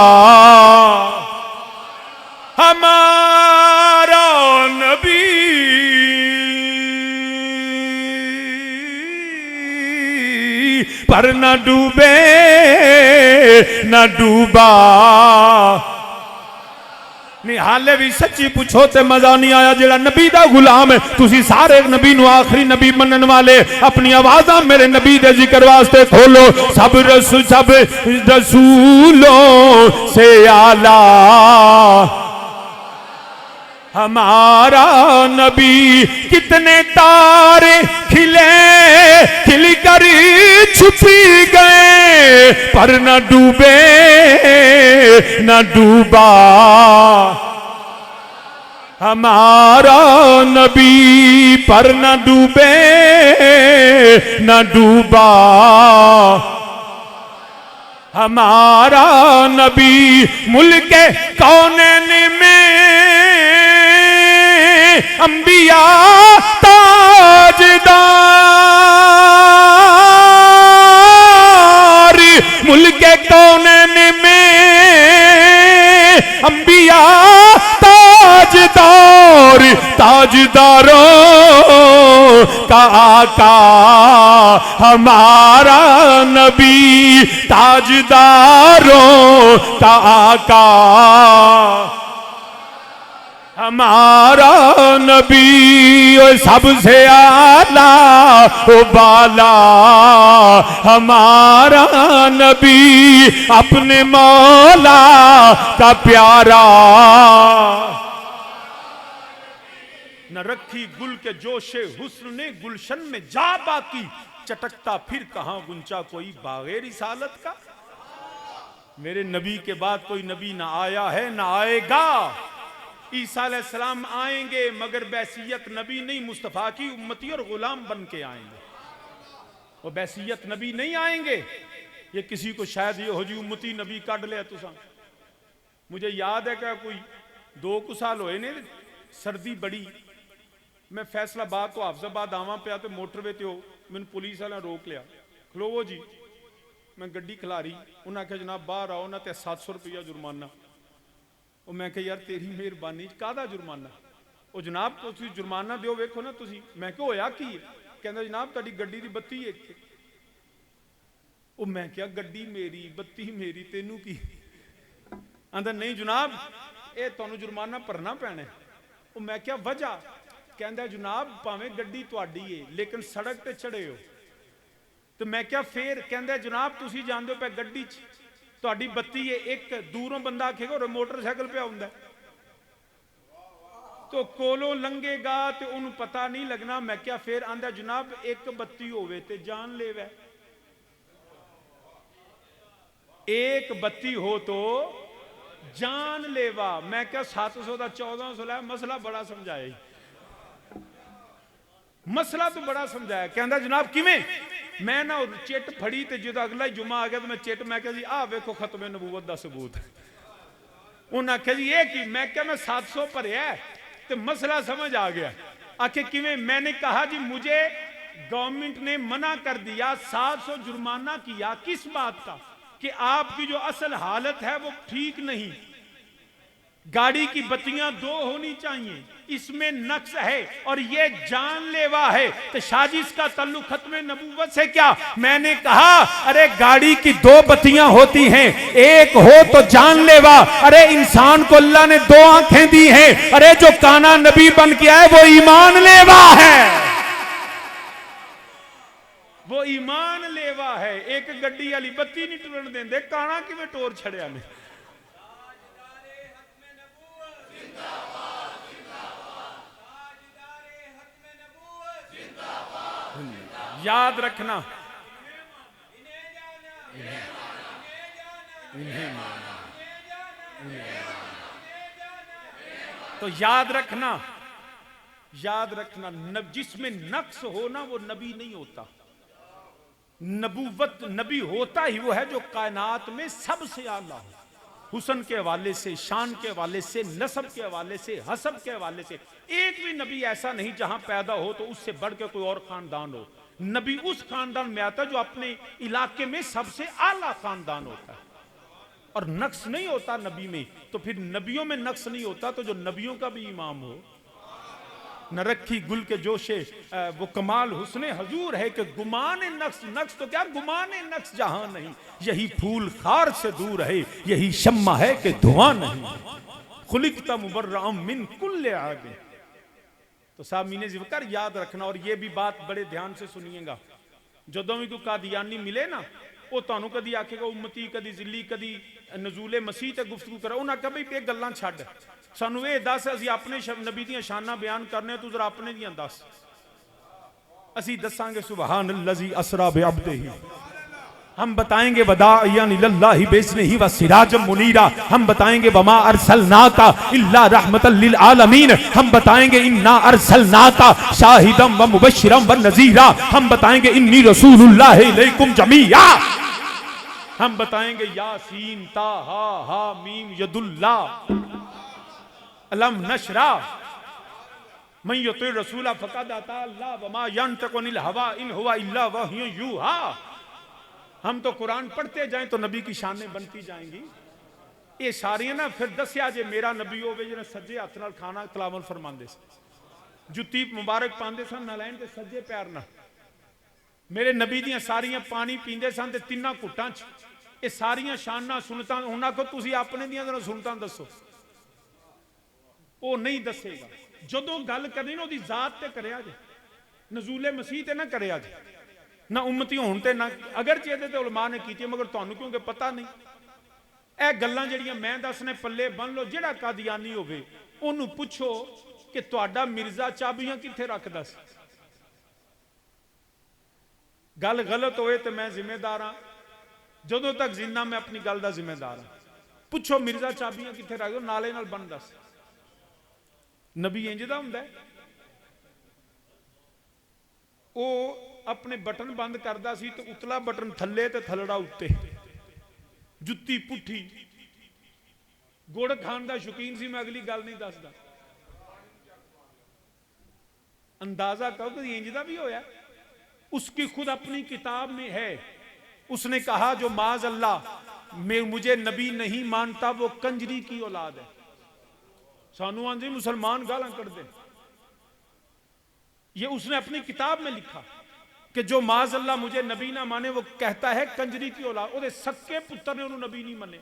हमारा नबी। पर न डूबे न डूबा। नहीं हाले भी सच्ची पूछो ते मजा नहीं आया। जेड़ा नबी दा गुलाम है, तुसी सारे नबी नु आखिरी नबी मनन वाले अपनी आवाज़ां मेरे नबी दे जिक्र वास्ते खोलो। सब रसूलों से आला हमारा नबी। कितने तारे खिले खिलकर छुपी गए, पर न डूबे न डूबा हमारा नबी, पर न डूबे न डूबा हमारा नबी। मुल्के कौनैन में अंबिया ताजदार, मुल्के कौनैन में अंबिया ताजदार, ताजदारों का आका हमारा नबी, ताजदारों का आका हमारा नबी। और सबसे आला ओ बाला हमारा नबी, अपने मौला का प्यारा। न रखी गुल के जोशे हुस्न ने गुलशन में जा बाकी, चटकता फिर कहां गुंचा कोई बागे रिसालत का। मेरे नबी के बाद कोई नबी ना आया है ना आएगा। ईसा अलैहिस्सलाम आएंगे मगर बैसियत नबी नहीं, मुस्तफ़ा की उम्मती और गुलाम बन के आएंगे। वो बैसियत नबी नहीं आएंगे। ये किसी को शायद ये हो जी उम्मती नबी काट लिया तुसा। मुझे याद है क्या कोई 2 साल होए ने, सर्दी बड़ी, मैं फैसलाबाद तो हाफजाबाद आवा पाया तो मोटरवे ते मैंने पुलिस वाले रोक लिया। खलोवो जी, मैं गड्डी खिलारी, उन्हें आख्या जनाब बाहर आओ ना, 700 रुपया जुर्माना। वो मैं कहा यार तेरी मेहरबानी कादा जुर्माना। वो जनाब तुसी जुर्माना दो वेखो ना तुसी। मैं कहा होया की है? कहंदा जनाब तुहाडी गड्डी दी बत्ती एक। वो मैं क्या गड्डी मेरी बत्ती मेरी तेनू की? आंदा नहीं जनाब ये तुहानू जुर्माना भरना पैना। वो मैं क्या वजह? कहंदा जनाब भावें गड्डी तुहाडी है लेकिन सड़क ते चढ़े हो। तो मैं क्या फिर? कहंदा जनाब तुसी जानदे हो पे गड्डी तुहाडी बत्ती है एक, दूरों बंदा आखेगा मोटरसाइकिल पे आउंदा तो कोलों लंघेगा तो उन्हें पता नहीं लगना। मैं क्या फिर? आंदा जनाब एक बत्ती होवे ते जान लेवे, एक बत्ती हो तो जान लेवा। मैं क्या 700 का 1400 लाया। मसला बड़ा समझाया, मसला तो बड़ा समझाया। कहंदा जनाब किवें? मैं ना चिट फड़ी तो जो अगला ही जुमा आ गया तो मैं चिट, मैं क्या जी आ वेखो खत्मे नबूवत का सबूत। उन्हें आख्या जी ये की? मैं क्या मैं 700 भरिया तो मसला समझ आ गया। आखे किवें? मैंने कहा जी मुझे गवर्नमेंट ने मना कर दिया, 700 जुर्माना किया। किस बात का? कि आपकी जो असल हालत है वो ठीक नहीं, गाड़ी की बत्तियां 2 होनी चाहिए, इसमें नक्स है और ये जानलेवा है। तो साजिश का ताल्लुक खत्म नबूवत से क्या? मैंने कहा अरे गाड़ी की 2 बत्तियां होती हैं, एक हो तो जानलेवा। अरे इंसान को अल्लाह ने 2 आंखें दी हैं। अरे जो काना नबी बन के आए वो ईमान लेवा है, वो ईमान लेवा है। एक गड्डी वाली बत्ती नहीं टुरन देंदे, काना किवें टोर छड़िया ने। याद रखना, इन्हें माना, तो याद रखना, याद रखना, जिसमें नक्स हो ना वो नबी नहीं होता। नबूवत नबी होता ही वो है जो कायनात में सबसे आला हो, हुस्न के हवाले से, शान के हवाले से, नसब के हवाले से, हसब के हवाले से। एक भी नबी ऐसा नहीं जहां पैदा हो तो उससे बढ़ के कोई और खानदान हो। नबी उस खानदान में आता है जो अपने इलाके में सबसे आला खानदान होता है, और नक्स नहीं होता नबी में। तो फिर नबियों में नक्स नहीं होता तो जो नबियों का भी इमाम हो। न रखी गुल के जोशे वो कमाल हुस्ने हजूर है कि गुमाने नक्स, नक्स तो क्या गुमाने नक्स जहां नहीं, यही फूल खार से दूर है, यही शम्मा है कि धुआं नहीं, खुलिकता मुबर्रअम मिन कुल्ले आगे। तो साहब मीने ज़िक्र याद रखना। और ये भी बात बड़े ध्यान से सुनिएगा, जदों भी कोई कादियानी मिले ना वो ਤੁਹਾਨੂੰ कदी आखेगा उम्मती, कदी जिली, कदी नजूले मसीह ते गुफ्तगू करे, उन्हें कभी ये गल्लां छड्ड, सानू ये दस असीं अपने नबी दी शाना बयान करने, तू जरा अपने दियां दस। असीं दसांगे सुभान अल्लज़ी असरा बिअब्दिही, हम बताएंगे वदाइयन इलल्लाहि बिइज़्निही व सिराजम मुनीरा, हम बताएंगे वमा अरसलनाका इल्ला रहमतल लिल आलमीन, हम बताएंगे इन्ना अरसलनाका शाहिदम व मुबश्शिरम व नज़ीरा, हम बताएंगे इन्नी रसूलुल्लाहि इलैकुम जमीआ, हम बताएंगे यासीन ताहा हा मीम यदुल्ला अलम नशरा मन युति रसूला फक़द अता अल्लाह वमा यंतक़ु अनिल हवा इन हुवा इल्ला वह्युन यूहा। हम तो कुरान पढ़ते जाएं तो नबी की शानें बनती जाएंगी। ये सारियां ना फिर दसिया जे मेरा नबी होवे जिन्हें सज्जे हथ नाल खाना खिलावन फरमांदे सन, जुत्ती मुबारक पांदे सन नालैन ते सज्जे पैर नाल। मेरे नबी दियां सारियां पानी पींदे सन ते तिन्ना घुट्टां च। ये सारियां शानां सुनतां हुण आखो तुसीं अपने दियां जरा सुनतां दसो, वो नहीं दसेगा। जदों गल करनी ना ओदी जात ते करिया जे, नजूले मसीह ते ना करिया जे, ना उम्मती होण ते ना, अगर चेते ते उलमा ने कीती मगर तुहानू क्योंकि पता नहीं। ए गल्लां जेहड़ियां मैं दसने पल्ले बन लो, जेड़ा कादियानी होवे ओनू पुछो कि तुहाडा मिर्जा चाबियां कित्थे रखदा सी। गल गलत होए तो मैं जिम्मेदार हाँ, जदों तक जिन्ना मैं अपनी गल दा जिम्मेदार हाँ। पुछो मिर्जा चाबियां कित्थे रखदो, नाले नाल बन दस। नबी इंज दा हुंदा है, ओ अपने बटन बंद करता सी तो उतला बटन थले ते थलड़ा उत्ते, जुत्ती पुठी, गुड़ खान का शौकीन सी। मैं अगली गल नहीं दसदा, अंदाजा करो कि इंज दा भी होया। उसकी खुद अपनी किताब में है, उसने कहा जो माज अल्लाह में मुझे नबी नहीं मानता वो कंजरी की औलाद है। सानू आंदे मुसलमान गालां कढ़दे, ये उसने अपनी किताब में लिखा कि जो माज अल्लाह मुझे नबी ना माने वो कहता है कंजरी की औलाद। ओदे सक्के पुत्र ने उन्होंने नबी नहीं मने।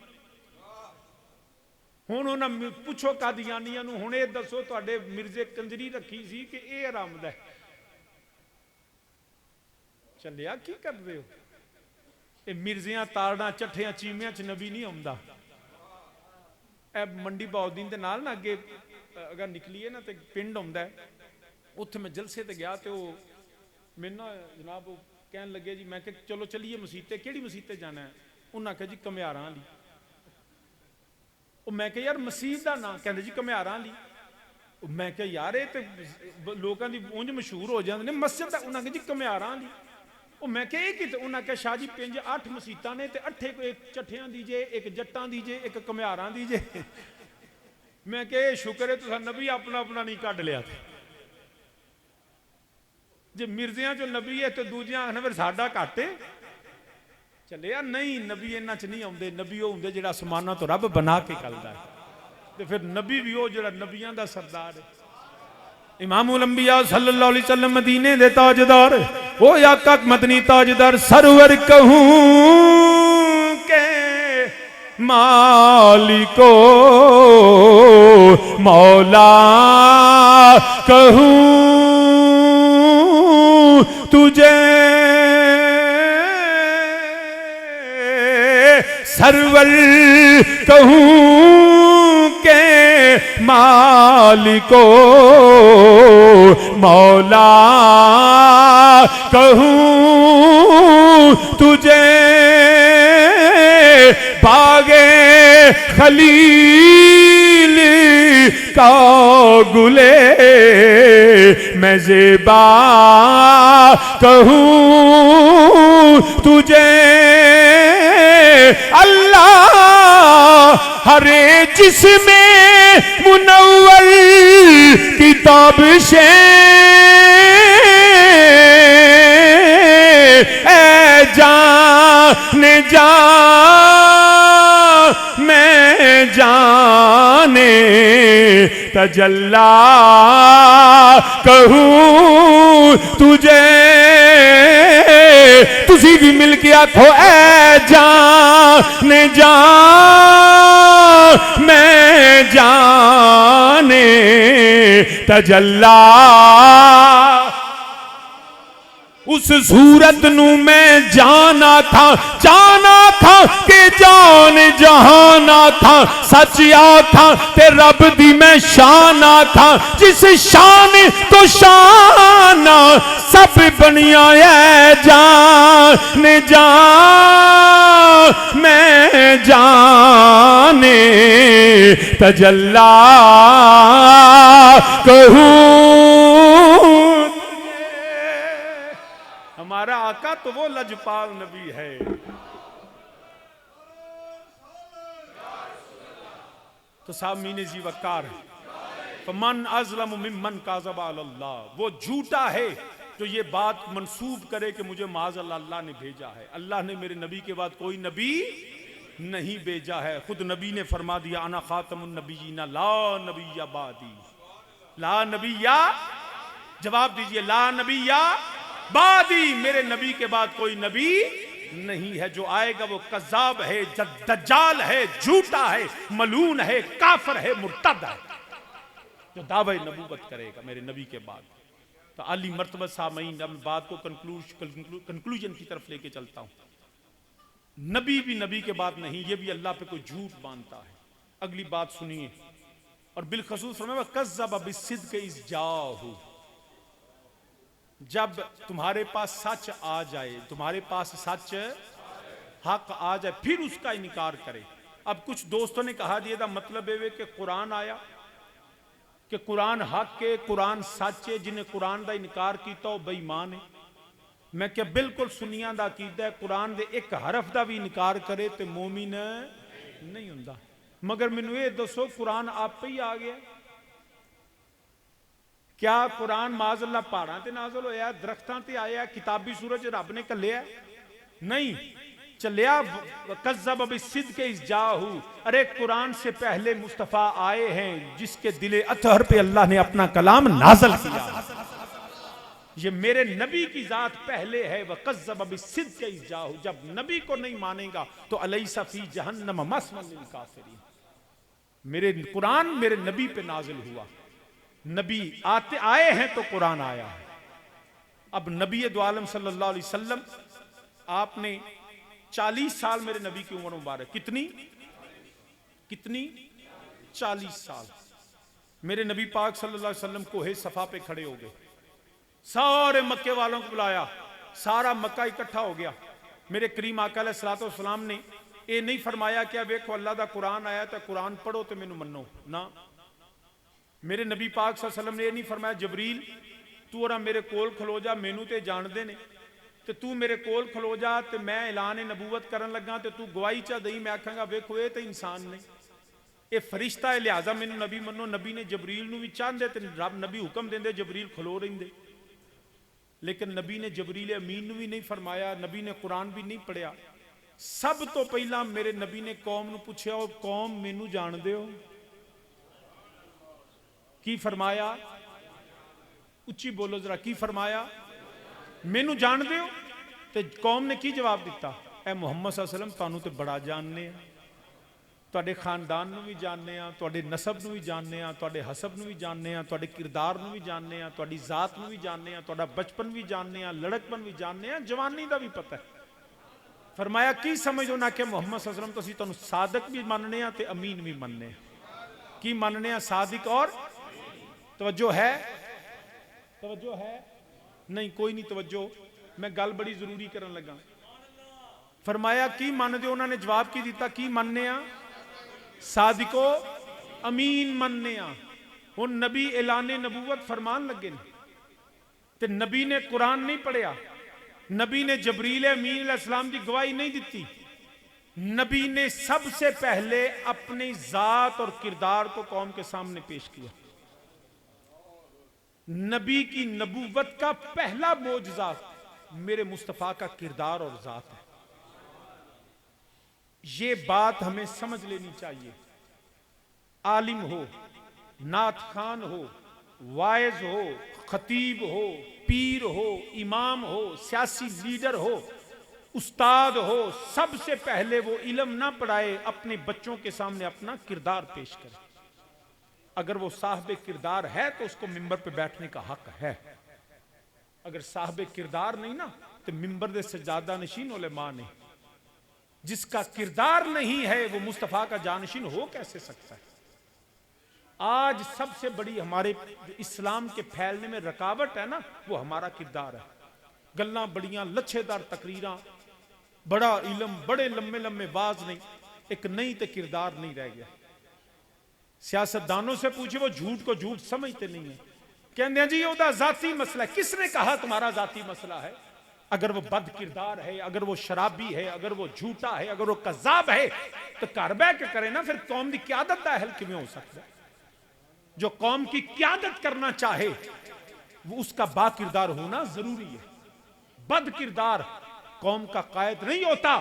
हुण उन्होंने पुछो कादियानियां नूं, हुण ये दसो तुहाडे मिर्जे कंजरी रखी सी कि ये हराम दा है? चलिया की करदे हो? ये मिर्जियां तारना चट्ठियां चीमियां च नबी नहीं आउंदा। ए मंडी बहाउद्दीन दे नाल ना अगे अगर निकलीए ना तो पिंड आउंदा है, उत्थे मैं जलसे ते गया तो मैनू ना जनाब कहन लगे जी, मैं कहा चलो चलिए मसीते। केड़ी मसीते जाना है? उन्हें कहा जी घमियारां वाली। मैं कहा यार मसीत का नाम, कहते जी घमियारां वाली। मैं कहा यार ये तो लोगों की उंज मशहूर हो जाते हैं मस्जिद का। उन्हें कहा जी घमियारां वाली। मैं कहा कि उन्हें कहा शाह जी पिंज 8 मसीतां ने, 8 एक चट्ठियां दी जे, एक जट्टां दी जे, एक घमियारां दी जे। मैं कहा शुक्र है तुसां नबी अपना अपना नहीं कढ़ लिया। जे मिर्जियां चो नबी है तो दूजियां आखना फिर साडा घट है। चले यार नहीं, नबी इन्हां च नहीं आउंदे। नबी वो हुंदे जिहड़ा आसमानां तो रब बना के कलदा है, ते फिर नबी भी वो जिहड़ा नबियां दा सरदार है। इमामुल अंबिया सल्लल्लाहु अलैहि वसल्लम मदीने दे ताजदार, ओ आका मदनी ताजदार सरवर कहूं के मालिको मौला कहूं तुझे सरवर कहूं के मालिको मौला कहूं तुझे बागे खलील का गुले मैं ज़ेबा कहूँ तुझे अल्लाह हरे जिसमें मुनव्वर किताब से जाने जा मैं जाने तजल्ला कहूँ तुझे तुसी भी मिल के आखो ऐ जाने जा मैं जाने तजल्ला उस सूरत नू मैं जाना था के जान जहाना था सच आखा ते रब दी मैं शाना था जिस शान तो शाना सब बनिया है जाने जा मैं जाने तजल्ला कहूँ। हमारा आका तो वो लजपाल नबी है। तो सामीने जी वकार फमन अज़लम मिम्मन काज़बा अल्लाह, वो झूठा है जो ये बात मंसूब करे कि मुझे माज़अल्लाह अल्लाह ने भेजा है। अल्लाह ने मेरे नबी के बाद कोई नबी नहीं भेजा है। खुद नबी ने फरमा दिया अना खातमुन नबिय्यीना ला नबिय्या बादी, ला नबिय्या, जवाब दीजिए ला नबिय्या बादी, मेरे नबी के बाद कोई नबी नहीं है। जो आएगा वो कज़्ज़ाब है, दज्जाल है, झूठा है, मलून है, काफिर है, मुर्तद है, जो दावे नबूवत करेगा मेरे नबी के बाद। तो अली मर्तबा सामईन, अब बात को कंक्लूजन की तरफ लेके चलता हूं। नबी भी नबी के बाद नहीं, ये भी अल्लाह पे कोई झूठ मानता है। अगली बात सुनिए, और बिलखसूस फरमाया कज़्ज़ब बिस्सिद्क़ इज़ जाअहू, जब तुम्हारे पास सच आ जाए, तुम्हारे पास सच हक आ जाए, फिर उसका इनकार करे। अब कुछ दोस्तों ने कहा दिया था मतलब है कि कुरान आया कि कुरान हक है, कुरान सच है, जिन्हें कुरान का इनकार किया वो बेईमान है। मैं क्या बिल्कुल सुनिया दा कीदा है, कुरान दे एक हरफ का भी इनकार करे तो मोमिन नहीं हुंदा। मगर मैनू ये दसो कुरान आप ही आ गया? क्या कुरान माज़अल्लाह पहाड़ां ते नाज़िल होया, दरख्तां ते आया, किताबी सूरज रब ने घल्लिया? नहीं, चलिया कज़्ज़ब बिस्सिद्क़ इज़ जाअहू। अरे कुरान से पहले मुस्तफ़ा आए हैं जिसके दिले अतहर पे अल्लाह ने अपना कलाम नाज़िल किया। ये मेरे नबी की जात पहले है। वह कज़्ज़ब बिस्सिद्क़ इज़ जाअहू, जब नबी को नहीं मानेगा तो अलैसा फ़ी जहन्नम मस्वन लिल काफ़िरीन। मेरे कुरान मेरे नबी पे नाज़िल हुआ, नबी आते आए हैं तो कुरान आया है। अब नबी दो आलम सल्लल्लाहु अलैहि वसल्लम, आपने 40 साल मेरे नबी की उम्र मुबारक, कितनी 40 साल मेरे नबी पाक सल्लल्लाहु अलैहि वसल्लम कोहे सफा पे खड़े हो गए। सारे मक्के वालों को बुलाया, सारा मक्का इकट्ठा हो गया। मेरे करीम आका अलैहिस्सलातु वस्सलाम ने ये नहीं फरमाया कि वेखो अल्लाह का कुरान आया तो कुरान पढ़ो तो मैनू मनो ना। मेरे नबी पाक सल्लल्लाहु अलैहि वसल्लम ने यह नहीं फरमाया जबरील तू और मेरे कोल खलो जा, मैनू तो जानते ने, तो तू मेरे कोल खलो जा तो मैं ऐलान नबूवत करन लगा तो तू गवाही चा दई, मैं आखांगा वेखो ये तो इंसान ने, ये फरिश्ता है, लिहाजा मैनू नबी मनो। नबी ने जबरील नू भी चाहते तो रब नबी हुक्म देंदे, जबरील खलो रहिंदे, लेकिन नबी ने जबरील अमीन नू भी नहीं फरमाया, नबी ने कुरान भी नहीं पढ़िया। सब तो पहला मेरे नबी ने कौम नू पूछया, ओ कौम मैनू जानदे हो? की फरमाया? उच्ची बोलो जरा, की फरमाया? मैनू जानदे हो? ते कौम ने की जवाब दिता? ए मुहम्मद सल्लल्लाहु अलैहि वसल्लम तानू ते बड़ा जानने आ, तुहाडे खानदान नू भी जानने आ, तुहाडे नसब नू भी जानने आ, तुहाडे हसब नू भी जानने आ, तुहाडे किरदार नू भी जानने आ, तुहाडी जात नू भी जानने आ, तुहाडा बचपन भी जानने आ, लड़कपन भी जानने आ, जवानी दा भी पता है। फरमाया की समझो ना कि मुहम्मद सल्लल्लाहु अलैहि वसल्लम तो असीं तुहानू सादिक भी मनने आ ते अमीन भी मनने आ। की मनने आ? सादिक और तवज्जो है? तवज्जो है? नहीं, कोई नहीं तवज्जो। मैं गल बड़ी जरूरी करन लगा। फरमाया की मनदे हो? उन्होंने जवाब की दिता, की मनने आ? सादिको अमीन मनने आ। हुण नबी ऐलाने नबूवत फरमान लगे ने, ते नबी ने कुरान नहीं पढ़िया, नबी ने जबरील अमीन अलैहिस्सलाम की गवाही नहीं दी। नबी ने सबसे पहले अपनी जात और किरदार को कौम के सामने पेश किया। नबी की नबूवत का पहला मोजज़ा मेरे मुस्तफ़ा का किरदार और जात है। ये बात हमें समझ लेनी चाहिए। आलिम हो, नात खान हो, वाइज हो, खतीब हो, पीर हो, इमाम हो, सियासी लीडर हो, उस्ताद हो, सबसे पहले वो इल्म ना पढ़ाए, अपने बच्चों के सामने अपना किरदार पेश करे। अगर वो साहब किरदार है तो उसको मिंबर पे बैठने का हक है। अगर साहब किरदार नहीं ना तो मिंबर दे सजादा नशीन उलेमा नहीं। जिसका किरदार नहीं है वो मुस्तफ़ा का जानशीन हो कैसे सकता है? आज सबसे बड़ी हमारे इस्लाम के फैलने में रुकावट है ना, वो हमारा किरदार है। गल्लां बड़ियां लच्छेदार तकरीरां, बड़ा इलम, बड़े लम्बे लम्बे बाज नहीं, एक नहीं तो किरदार नहीं रह गया। सियासतदानों से पूछे, वो झूठ को झूठ समझते नहीं है। कहते हैं जी ओदा जाती मसला है। किसने कहा तुम्हारा जाती मसला है? अगर वो बद किरदार है, अगर वो शराबी है, अगर वो झूठा है, अगर वो कज़ाब है, तो घर बह के करे ना। फिर कौम की क्यादत का अहल किवें हो सकता है? जो कौम की क्यादत करना चाहे वो उसका बा किरदार होना जरूरी है। बद किरदार कौम का कायद नहीं होता।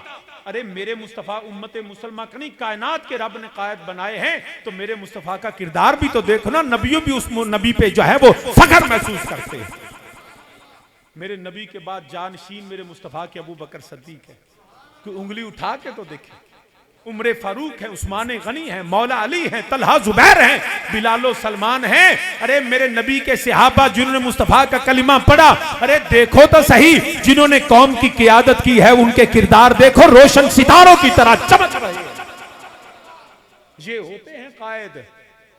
अरे मेरे मुस्तफ़ा उम्मत मुसलमान का नहीं, कायनात के रब ने कायद बनाए हैं, तो मेरे मुस्तफ़ा का किरदार भी तो देखो ना। नबियों भी उस नबी पे जो है वो फख्र महसूस करते हैं। मेरे नबी के बाद जानशीन मेरे मुस्तफ़ा के अबू बकर सद्दीक है। कोई उंगली उठा के तो देखे। उमर फारूक है, उस्मान गनी है, मौला अली है, तलहा जुबैर है, बिलालो सलमान है। अरे मेरे नबी के सहाबा जिन्होंने मुस्तफ़ा का कलिमा पढ़ा, अरे देखो तो सही, जिन्होंने कौम की क़ियादत की है उनके किरदार देखो, रोशन सितारों की तरह चमक रहे हैं। ये होते हैं कायद।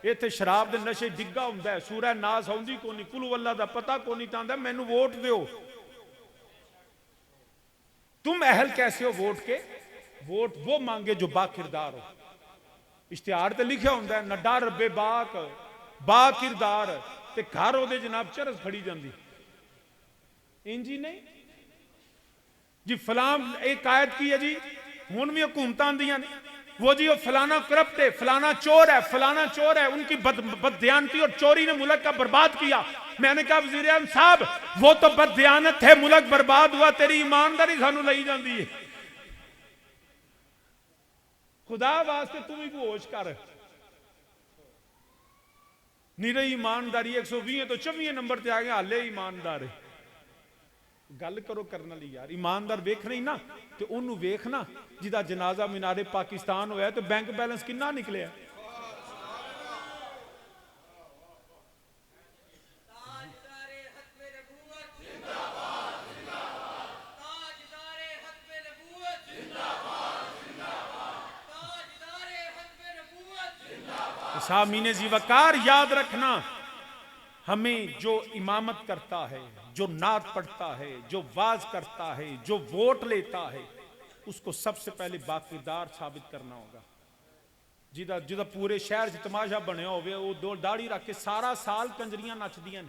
इत्थे शराब दे नशे डिग्गा हुंदा है, सूरह नास आउंदी कोनी, कुल वल्ला दा पता कोनी, तांदा मैनू वोट दियो। तुम अहल कैसे हो वोट के? वोट वो मांगे जो बा किरदार हो। इश्तिहार ते लिखा होंदा है, न डर बेबाक बा किरदार, ते घर ओदे जनाब चरस फड़ी जांदी। इंजी नहीं जी, फलां एक कायद की है जी, हुण भी हुकूमतां आंदियां ने, वो जी वो फलाना करप्ट है, फलाना चोर है, फलाना चोर है, उनकी बददियानती और चोरी ने मुल्क का बर्बाद किया। मैंने कहा वज़ीर आज़म साहब, वो तो बददियानत है, मुल्क बर्बाद हुआ, तेरी ईमानदारी सानू लई जांदी है। खुदा वास्ते तू भी होश कर। निरी ईमानदारी 120 तो 24 नंबर ते आ गया, हाले ईमानदार है। गल करो करने ली यार। ईमानदार वेखना ही ना तो उन्होंने वेखना जिदा जनाजा मीनारे पाकिस्तान होया तो बैंक बैलेंस कितना निकलिया। सामीने जीवकार याद रखना, हमें जो इमामत करता है, जो नात पढ़ता है, जो वाज करता है, जो वोट लेता है, उसको सबसे पहले बाकिरदार साबित करना होगा। जिदा जिदा पूरे शहर च तमाशा बनया होवे, वो दो दाढ़ी रख के सारा साल कंजरियां नचदियां,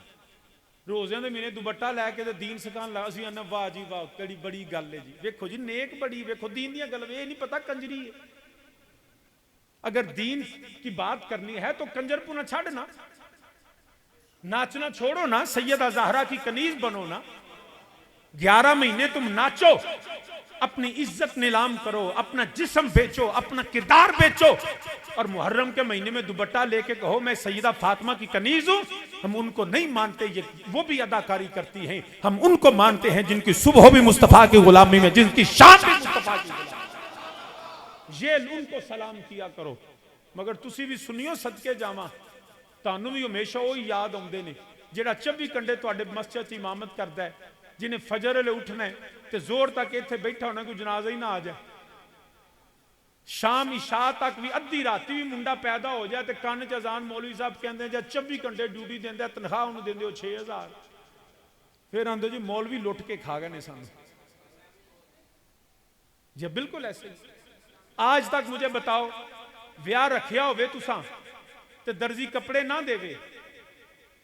रोज़ियां दे महीने दुपट्टा लैके दीन सिखान ला, असीं आने वाह जी वाह केड़ी बड़ी गल है जी, वेखो जी नेक बड़ी, वेखो दीन दी गल, ये नहीं पता कंजरी है। अगर दीन की बात करनी है तो कंजरपुना छाड़ना, नाचना छोड़ो ना, सैयदा ज़हरा की कनीज बनो ना। 11 महीने तुम नाचो, अपनी इज्जत नीलाम करो, अपना जिस्म बेचो, अपना किरदार बेचो, और मुहर्रम के महीने में दुपट्टा लेके कहो मैं सैयदा फातिमा की कनीज हूं। हम उनको नहीं मानते, ये वो भी अदाकारी करती हैं। हम उनको मानते हैं जिनकी सुबह भी मुस्तफ़ा की गुलामी में, जिनकी शान भी मुस्तफ़ा की गुलामी। ये उनको सलाम किया करो। मगर तुसी भी सुनियो, सदके जावा, तानू भी हमेशा वो याद आउंदे ने जेड़ा 24 घंटे तुहाडे मस्जिद च इमामत करदा है, जिन्हें फजर वेले उठना है ते जोर तक इत्थे बैठा होना, कोई जनाजा ही ना आ जाए। शाम इशा तक भी, अद्धी राती भी मुंडा पैदा हो जाए तो कान च अजान मौलवी साहब कहते हैं 24 घंटे ड्यूटी देंदे, तनख्वाह उन्होंने देंदे हो 6000। फिर आंदे जी मौलवी लुट के खा गए ने सानू। जी बिल्कुल ऐसे ही। आज तक मुझे बताओ विआह रखिया होवे तुसां ते दर्जी कपड़े ना देवे,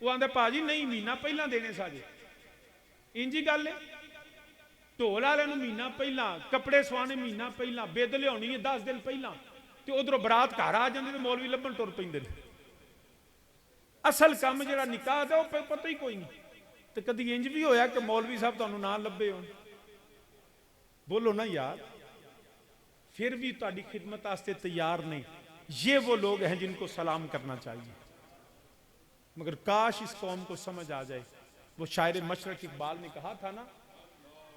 वो आंदे भाजी नहीं महीना पहला देने साजे। इंजी गल है, ढोल वाले महीना पहला, कपड़े सवाने महीना पहला, बिद लियानी है 10 दिन पहला, तो उधरों बरात घर आ जाती तो मौलवी लभन तुर पैंदे। असल काम जो निकाह दा पता ही कोई नहीं। तो कभी इंज भी होया कि मौलवी साहब तुहानू ना लभे हो, बोलो ना यार, फिर भी तुहाडी खिदमत वास्ते तैयार नहीं। ये वो लोग हैं जिनको सलाम करना चाहिए। मगर काश इस कौम को समझ आ जाए। वो शायर मशरक इकबाल ने कहा था ना,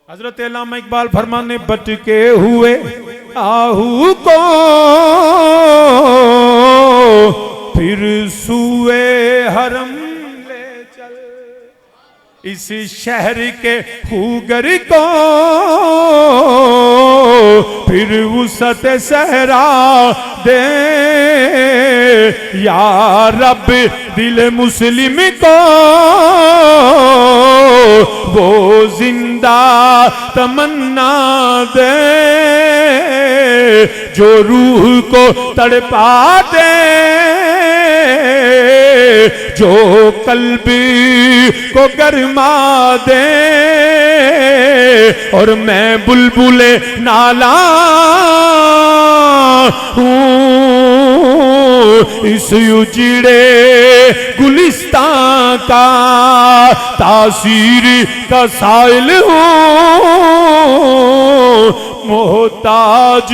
हजरत अल्लामा इकबाल फरमाने, बटके हुए आहू को फिर सुए हरम ले चल, इस शहर के खूगर को फिर वसत सहरा दे, या रब दिल मुस्लिम को वो जिंदा तमन्ना दे, जो रूह को तड़पा दे, जो कल्ब को गरमा दे। और मैं बुलबुले नाला हूँ, इस उजड़े गुलिस्तां का तासीर का साइल हूँ, मोहताज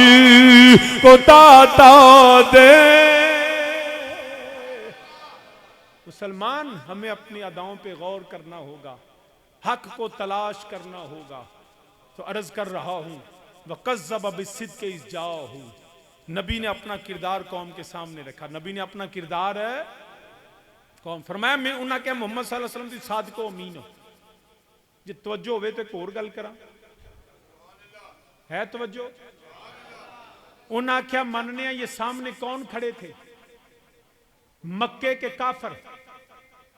को दाता दे। मुसलमान, हमें अपनी अदाओं पे गौर करना होगा, हक को तलाश करना होगा। तो अर्ज कर रहा हूं, वक़ज़्ज़ब बिस्सिद्क़ि इज़ जाअहू। नबी ने अपना किरदार कौम के सामने रखा। नबी ने अपना किरदार है कौम फरमाया, मैं उन्हें क्या मोहम्मद सल्लल्लाहु अलैहि वसल्लम दी सादिक़ो अमीन हो। जे तवज्जो होवे तो एक होर गल करा, है तवज्जो? उन्हें आख्या मनने, ये सामने कौन खड़े थे? मक्के के काफर,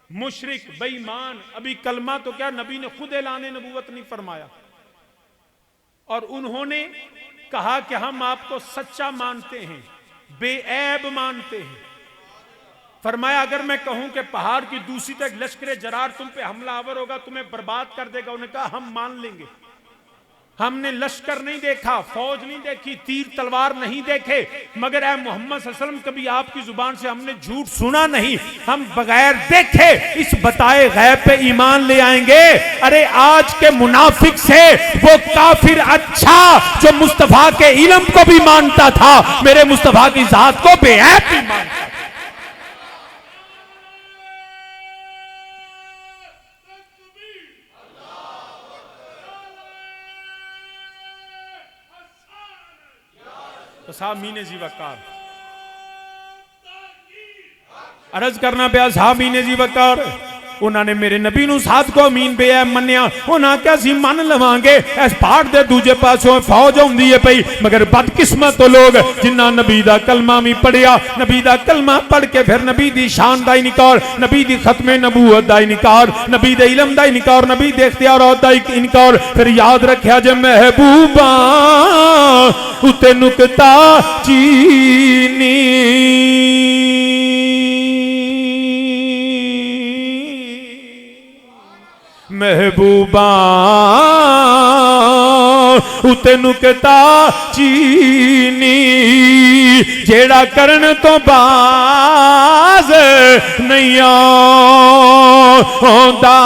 मुशरिक, बेईमान। अभी कलमा तो क्या, नबी ने खुद ऐलान नबूवत नहीं फरमाया। और उन्होंने कहा कि हम आपको सच्चा मानते हैं, बेऐब मानते हैं। फरमाया अगर मैं कहूं कि पहाड़ की दूसरी तक लश्कर जरार तुम पे हमलावर होगा, तुम्हें बर्बाद कर देगा, उन्होंने कहा हम मान लेंगे। हमने लश्कर नहीं देखा, फौज नहीं देखी, तीर तलवार नहीं देखे, मगर ऐ मोहम्मद सल्लल्लाहु अलैहि वसल्लम कभी आपकी जुबान से हमने झूठ सुना नहीं। हम बगैर देखे इस बताए गैब पे ईमान ले आएंगे। अरे आज के मुनाफिक से वो काफिर अच्छा जो मुस्तफा के इल्म को भी मानता था, मेरे मुस्तफा की जात को बेऐब भी मानता था। सामीने जी वकार अर्ज करना पिया, सामीने जी वकार उन्होंने मेरे नबी नू साथ को अमीन बेऐब मन्निया। उन्हें क्या सी मन लवांगे, इस पहाड़ के दूजे पासों फौज आउंदी है पई, मगर बदकिस्मत तो लोग जिन्ना नबी दा कलमा भी पढ़िया, नबी दा कलमा पढ़ के फिर नबी दी शान दा इनकार, नबी दी खत्मे नबूवत दा इनकार, नबी दे इल्म दा इनकार, नबी दे इख्तियारात दा इनकार। फिर याद रखिया जे महबूबा उते नुकता चीनी, महबूबा उते नुकता चीनी, जेड़ा करन तो बाज नहीं आंदा।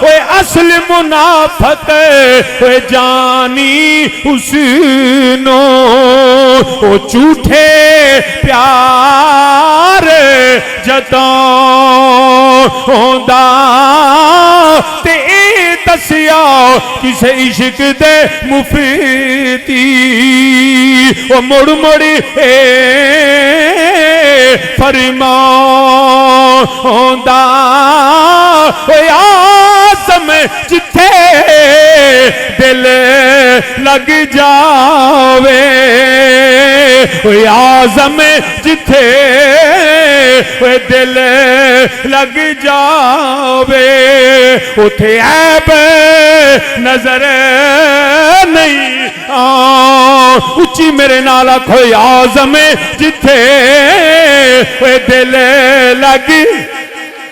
ओए असल मुनाफत ओए जानी उसनो, ओ झूठे प्यार जतांदा ते दसिया किसे इश्क दे मुफती, ओ मुड़ मुड़ फरमांदा। आज़म जिथे दिल लग जावे, आज़म जिथे दिल लग जावे उथे ऐब नजर नहीं उच्ची मेरे नाल आखो आज़म जिथे दिल लग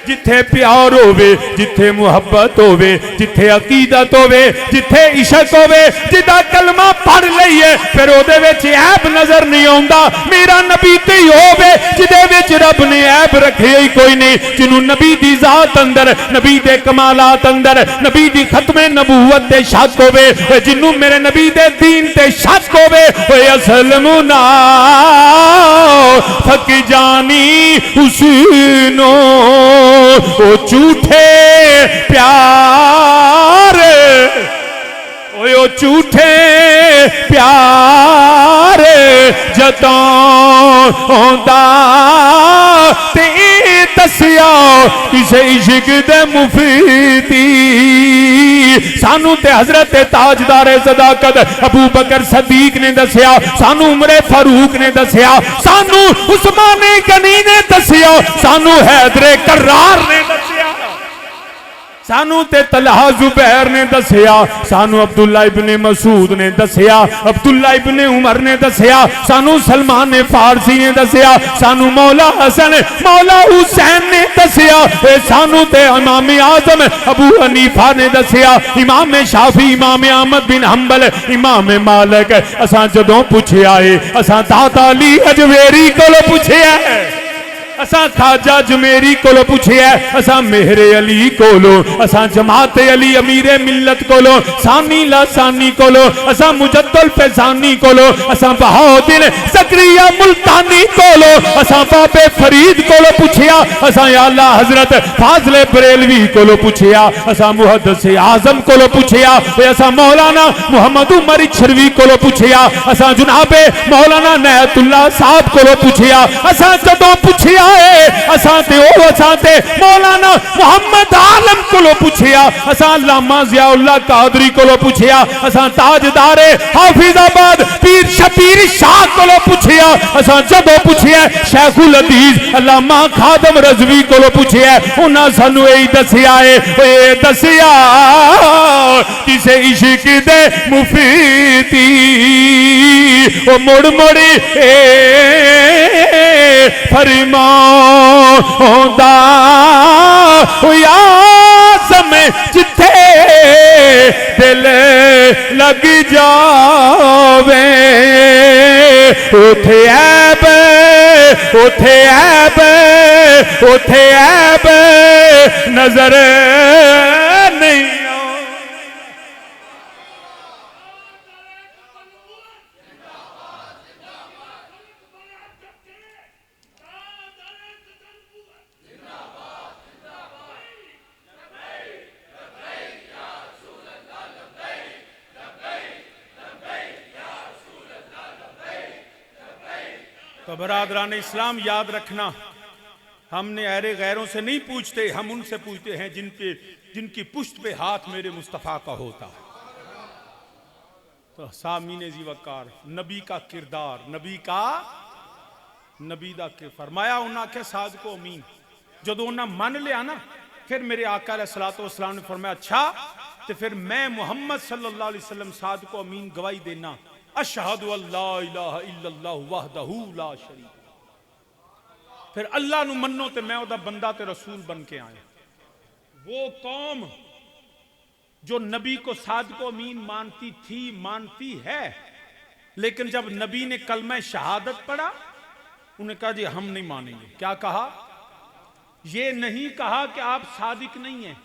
जिथे प्यार होवे जिथे मुहब्बत होवे जिथे अकीदत होवे जिथे इश्क होवे जिदा कलमा पढ़ लईए फिर ओदे विच ऐब नजर नहीं आउंदा। मेरा नबी ते ही होवे जिदे विच रब ने ऐब रखे ही कोई नहीं। जिन्हों नबी दी जात अंदर नबी दे कमालात अंदर नबी दी खत्मे नबूवत ते शक होवे जिन्हों मेरे नबी दे दीन ते शक होवे ओए असल मुना फक जानी हुस्नो ओ झूठे प्यार ओ झूठे प्यार जतांदा ते दसिया किसे इश्क दे मुफीदी सानू ते हजरत ताजदारे सदाकत अबू बकर सदीक ने दसिया सानू उमरे फारूक ने दसिया सानू उस्माने गनी ने दसिया सानू हैदरे करार ने दसिया सानू ते तलहा जुबैर ने दसिया सानू अब्दुल्ला इब्ने मसूद ने दसिया अब्दुल्ला इब्ने उमर ने दसिया सानू सलमान फारसी ने दसिया सानू मौला हसन मौला हुसैन ने दसिया सानू ते इमाम आजम अबू हनीफा ने दसिया इमाम शाफी इमाम अहमद बिन हंबल इमाम मालिक असां जदों पुछया है असां दाता अली अजमेरी कोलों पुछया है असा खाजा जमेरी कोलो पूछिया असा मेहरे अली कोलो असा जमाते अली अमीरे मिल्लत कोलो सानी लासानी कोलो असा मुजद्दल फैजानी कोलो असा बहाउद्दीन ज़करिया मुल्तानी कोलो असा बाबे फरीद कोलो पूछिया असा या अल्लाह हजरत फाज़ले बरेलवी कोलो पूछिया असा मुहद्दिस आज़म कोलो पूछिया असा मौलाना मुहम्मद उमर इछरवी कोलो पूछिया असा जनाबे मौलाना नयतुल्लाह साहब कोलो पूछिया असा जदों पूछिया असाते मौलाना मोहम्मद आलम कोलो पूछिया असा अल्लामा ज़ियाउल्लाह कादरी कोलो पूछिया असा ताजदारे हाफिजाबाद पीर शबीर शाह कोलो पूछिया असा जदों पूछिया शेखुल हदीस अल्लामा खादम रज़वी कोलो पूछिया उन्हां सानू यही दसिया है ओए दसिया किसे इश्क दे मुफीदी ओ मुड़ मुड़ी फरमा होंदा आज़म जिथे दिल लग जावे उथे ऐब उथे ऐब उथे ऐब नजर नहीं तो बरादरान इस्लाम याद रखना हमने अहरे गैरों से नहीं पूछते हम उनसे पूछते हैं जिनकी पुश्त पे हाथ मेरे मुस्तफ़ा का होता है। तो सामीन जी वकार नबी का किरदार नबी दा के फरमाया उन्हें आख्या साद को अमीन जो उन्हें मन लिया ना फिर मेरे आका अलैहिस्सलातु वस्सलाम ने फरमाया अच्छा तो फिर मैं मुहम्मद सल्लल्लाहु अलैहि वसल्लम साद को अमीन गवाही देना अशहदु अल्ला इलाहा इल्लल्लाह वहदहू ला शरीक फिर अल्लाह नू मन्नो ते मैं ओदा बंदा ते रसूल बन के आया। वो कौम जो नबी को साद को अमीन मानती थी मानती है लेकिन जब नबी ने कलमा शहादत पढ़ा उन्हें कहा जी हम नहीं मानेंगे। क्या कहा? ये नहीं कहा कि आप सादिक नहीं हैं,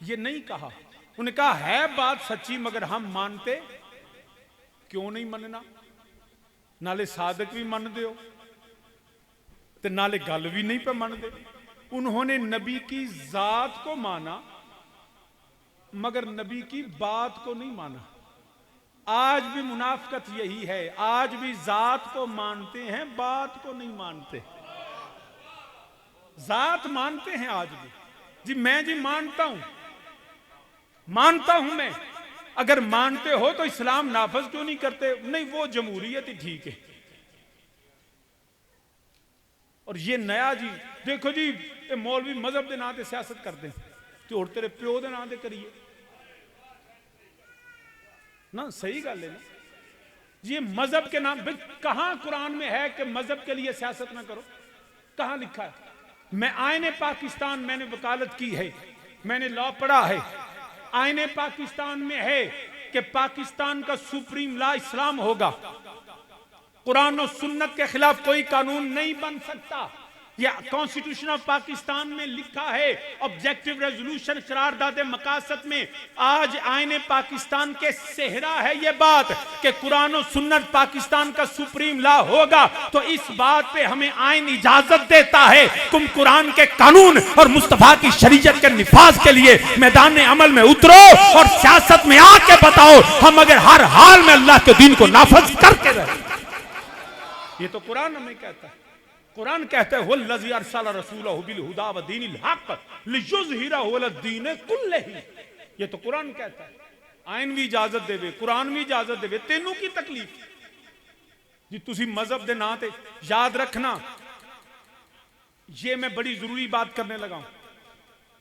ये नहीं कहा। उन्हें कहा है बात सच्ची मगर हम मानते क्यों नहीं मनना, नाले सादक भी मन दो ते नाले गल भी नहीं पे मन दे। उन्होंने नबी की जात को माना मगर नबी की बात को नहीं माना। आज भी मुनाफिकत यही है, आज भी जात को मानते हैं बात को नहीं मानते। जात मानते हैं आज भी जी, मैं जी मानता हूं मैं। अगर मानते हो तो इस्लाम नाफज क्यों नहीं करते? नहीं वो जमहूरियत ही ठीक है। और ये नया जी देखो जी ये मौलवी मजहब के नाम से सियासत करते हैं तो और तेरे प्यो के नाम से करिए ना, सही गल है ना। ये मजहब के नाम कहां कुरान में है कि मजहब के लिए सियासत ना करो? कहां लिखा है? मैं आईने पाकिस्तान मैंने वकालत की है, मैंने लॉ पढ़ा है, आईने पाकिस्तान में है कि पाकिस्तान का सुप्रीम लॉ इस्लाम होगा, कुरान और सुन्नत के खिलाफ कोई कानून नहीं बन सकता। या कॉन्स्टिट्यूशन ऑफ पाकिस्तान में लिखा है, ऑब्जेक्टिव रेजोल्यूशन करारदाद मकासद में आज आईने पाकिस्तान के सेहरा है ये बात कि कुरान और सुन्नत पाकिस्तान का सुप्रीम लॉ होगा। तो इस बात पे हमें आईन इजाजत देता है तुम कुरान के कानून और मुस्तफा की शरीयत के निफाज के लिए मैदान अमल में उतरो और सियासत में आके बताओ हम अगर हर हाल में अल्लाह के दीन को नाफज करके रहे। ये तो कुरान हमें कहता है। कुरान कहता है वल्लज़ी अरसला रसूलहु बिल हुदा व दीनिल हक़ लियुज़हिरहु अला दीन कुल्लिही। ये तो कुरान कहता है। आइन भी इजाजत देवे, कुरान भी इजाजत देवे, तेनू की तकलीफ जी तुसी मजहब दे नाम ते। याद रखना ये मैं बड़ी जरूरी बात करने लगा हूं।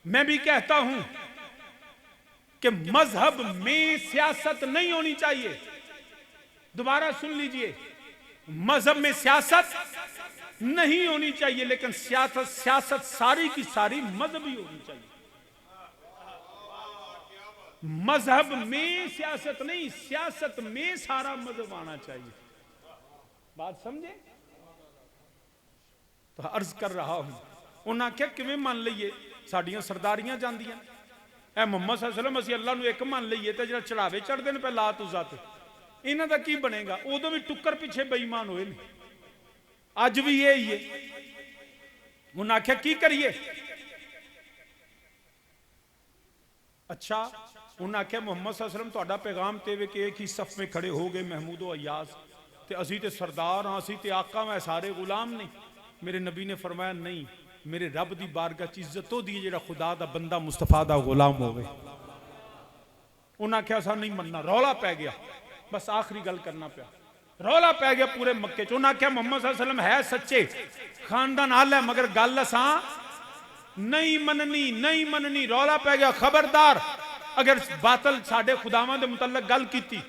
मैं भी कहता हूं कि मजहब में सियासत नहीं होनी चाहिए। दोबारा सुन लीजिए, मजहब में सियासत नहीं होनी चाहिए, लेकिन सियासत सारी की सारी मजहबी होनी चाहिए। मजहब में सियासत नहीं, सियासत में सारा मजहब आना चाहिए। बात समझे? तो अर्ज कर रहा हूं उन्हें आख्या किवें मान लीए साडियां सरदारियां जांदियां ए मुहम्मद सल्लल्लाहु अलैहि वसल्लम असीं अल्लाह नूं एक मान लीए ते जिहड़ा चढ़ावे चढ़दे ने पहला तुजा ते इन्हां दा की बनेगा? उदों भी टुक्कर पिछे बेईमान होए ने, अज भी यही है। उन्हें आख्या की करिए? अच्छा उन्हें आख्या मुहम्मद सल्लल्लाहु अलैहि वसल्लम तुहाडा पैगाम ते वे कि एक ही सफ में खड़े हो गए महमूदो अयाज ते असी ते सरदार हां, असी ते आका मैं सारे गुलाम नहीं। मेरे नबी ने फरमाया नहीं, मेरे रब दी बारगाह च इज्जत हो दी जेड़ा खुदा दा बंदा मुस्तफा दा गुलाम होवे। उन्हें आख्या असा नहीं मनना, रौला पै गया। बस आखिरी गल करना पिया, रौला पै गया पूरे मक्के च। उन्हें आख्या मोहम्मद सल्लल्लाहु अलैहि वसल्लम है सच्चे, खानदान आला है, मगर गल असा नहीं मननी, नहीं मननी। रौला पै गया, खबरदार अगर बातल साडे खुदावां दे मुतल्लक गल कीती।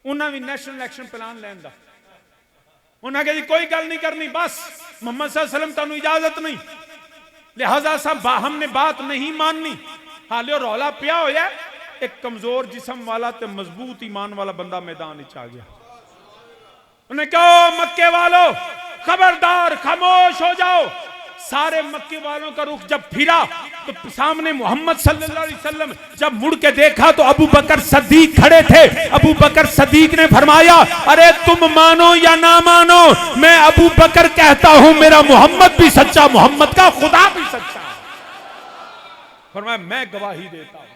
उन्हें भी नेशनल एक्शन प्लान लैन दा उन्हें कहा जी कोई गल नहीं करनी, बस मोहम्मद सल्लल्लाहु अलैहि वसल्लम तानू इजाजत नहीं, लिहाजा साहब हमने बात नहीं माननी। हाले रौला पिया होया, एक कमजोर जिस्म वाला ते मजबूत ईमान वाला बंदा मैदान आ गया। उन्हें कहा मक्के वालों खबरदार, खामोश हो जाओ। सारे मक्के वालों का रुख जब फिरा तो सामने मोहम्मद सल्लल्लाहु अलैहि वसल्लम जब मुड़ के देखा तो अबू बकर सदीक खड़े थे। अबू बकर सदीक ने फरमाया अरे तुम मानो या ना मानो, मैं अबू बकर कहता हूं मेरा मोहम्मद भी सच्चा, मोहम्मद का खुदा भी सच्चा। फरमाया मैं गवाही देता हूं,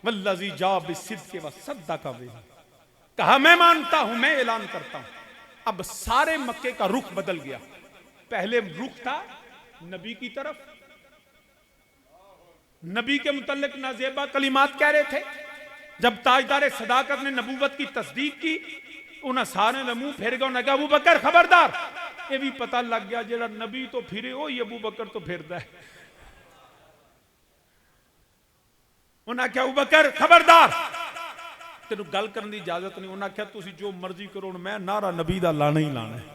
वल्लज़ी जा बिस्सिद्क़ि व सद्दक़ बिही। कहा मैं मानता हूं, मैं ऐलान करता हूं। अब सारे मक्के का रुख बदल गया। पहले रुख था नबी की तरफ, नबी के मुतल्लिक नाजेबा कलिमात कह रहे थे। जब ताजदार सदाकत ने नबूवत की तस्दीक की, उन्हें सारे ने मुंह फेर गया। उन्हें कहा अबू बकर खबरदार। ये भी पता लग गया जेड़ा नबी तो फिरे हो, ये अबू बकर तो फिरदा है। उन्हें आख्या अबू बकर खबरदार, तेन गल करने की इजाजत नहीं। उन्हें आख्या तुसी जो मर्जी करो, मैं नारा नबी दा लाना ही लाना है।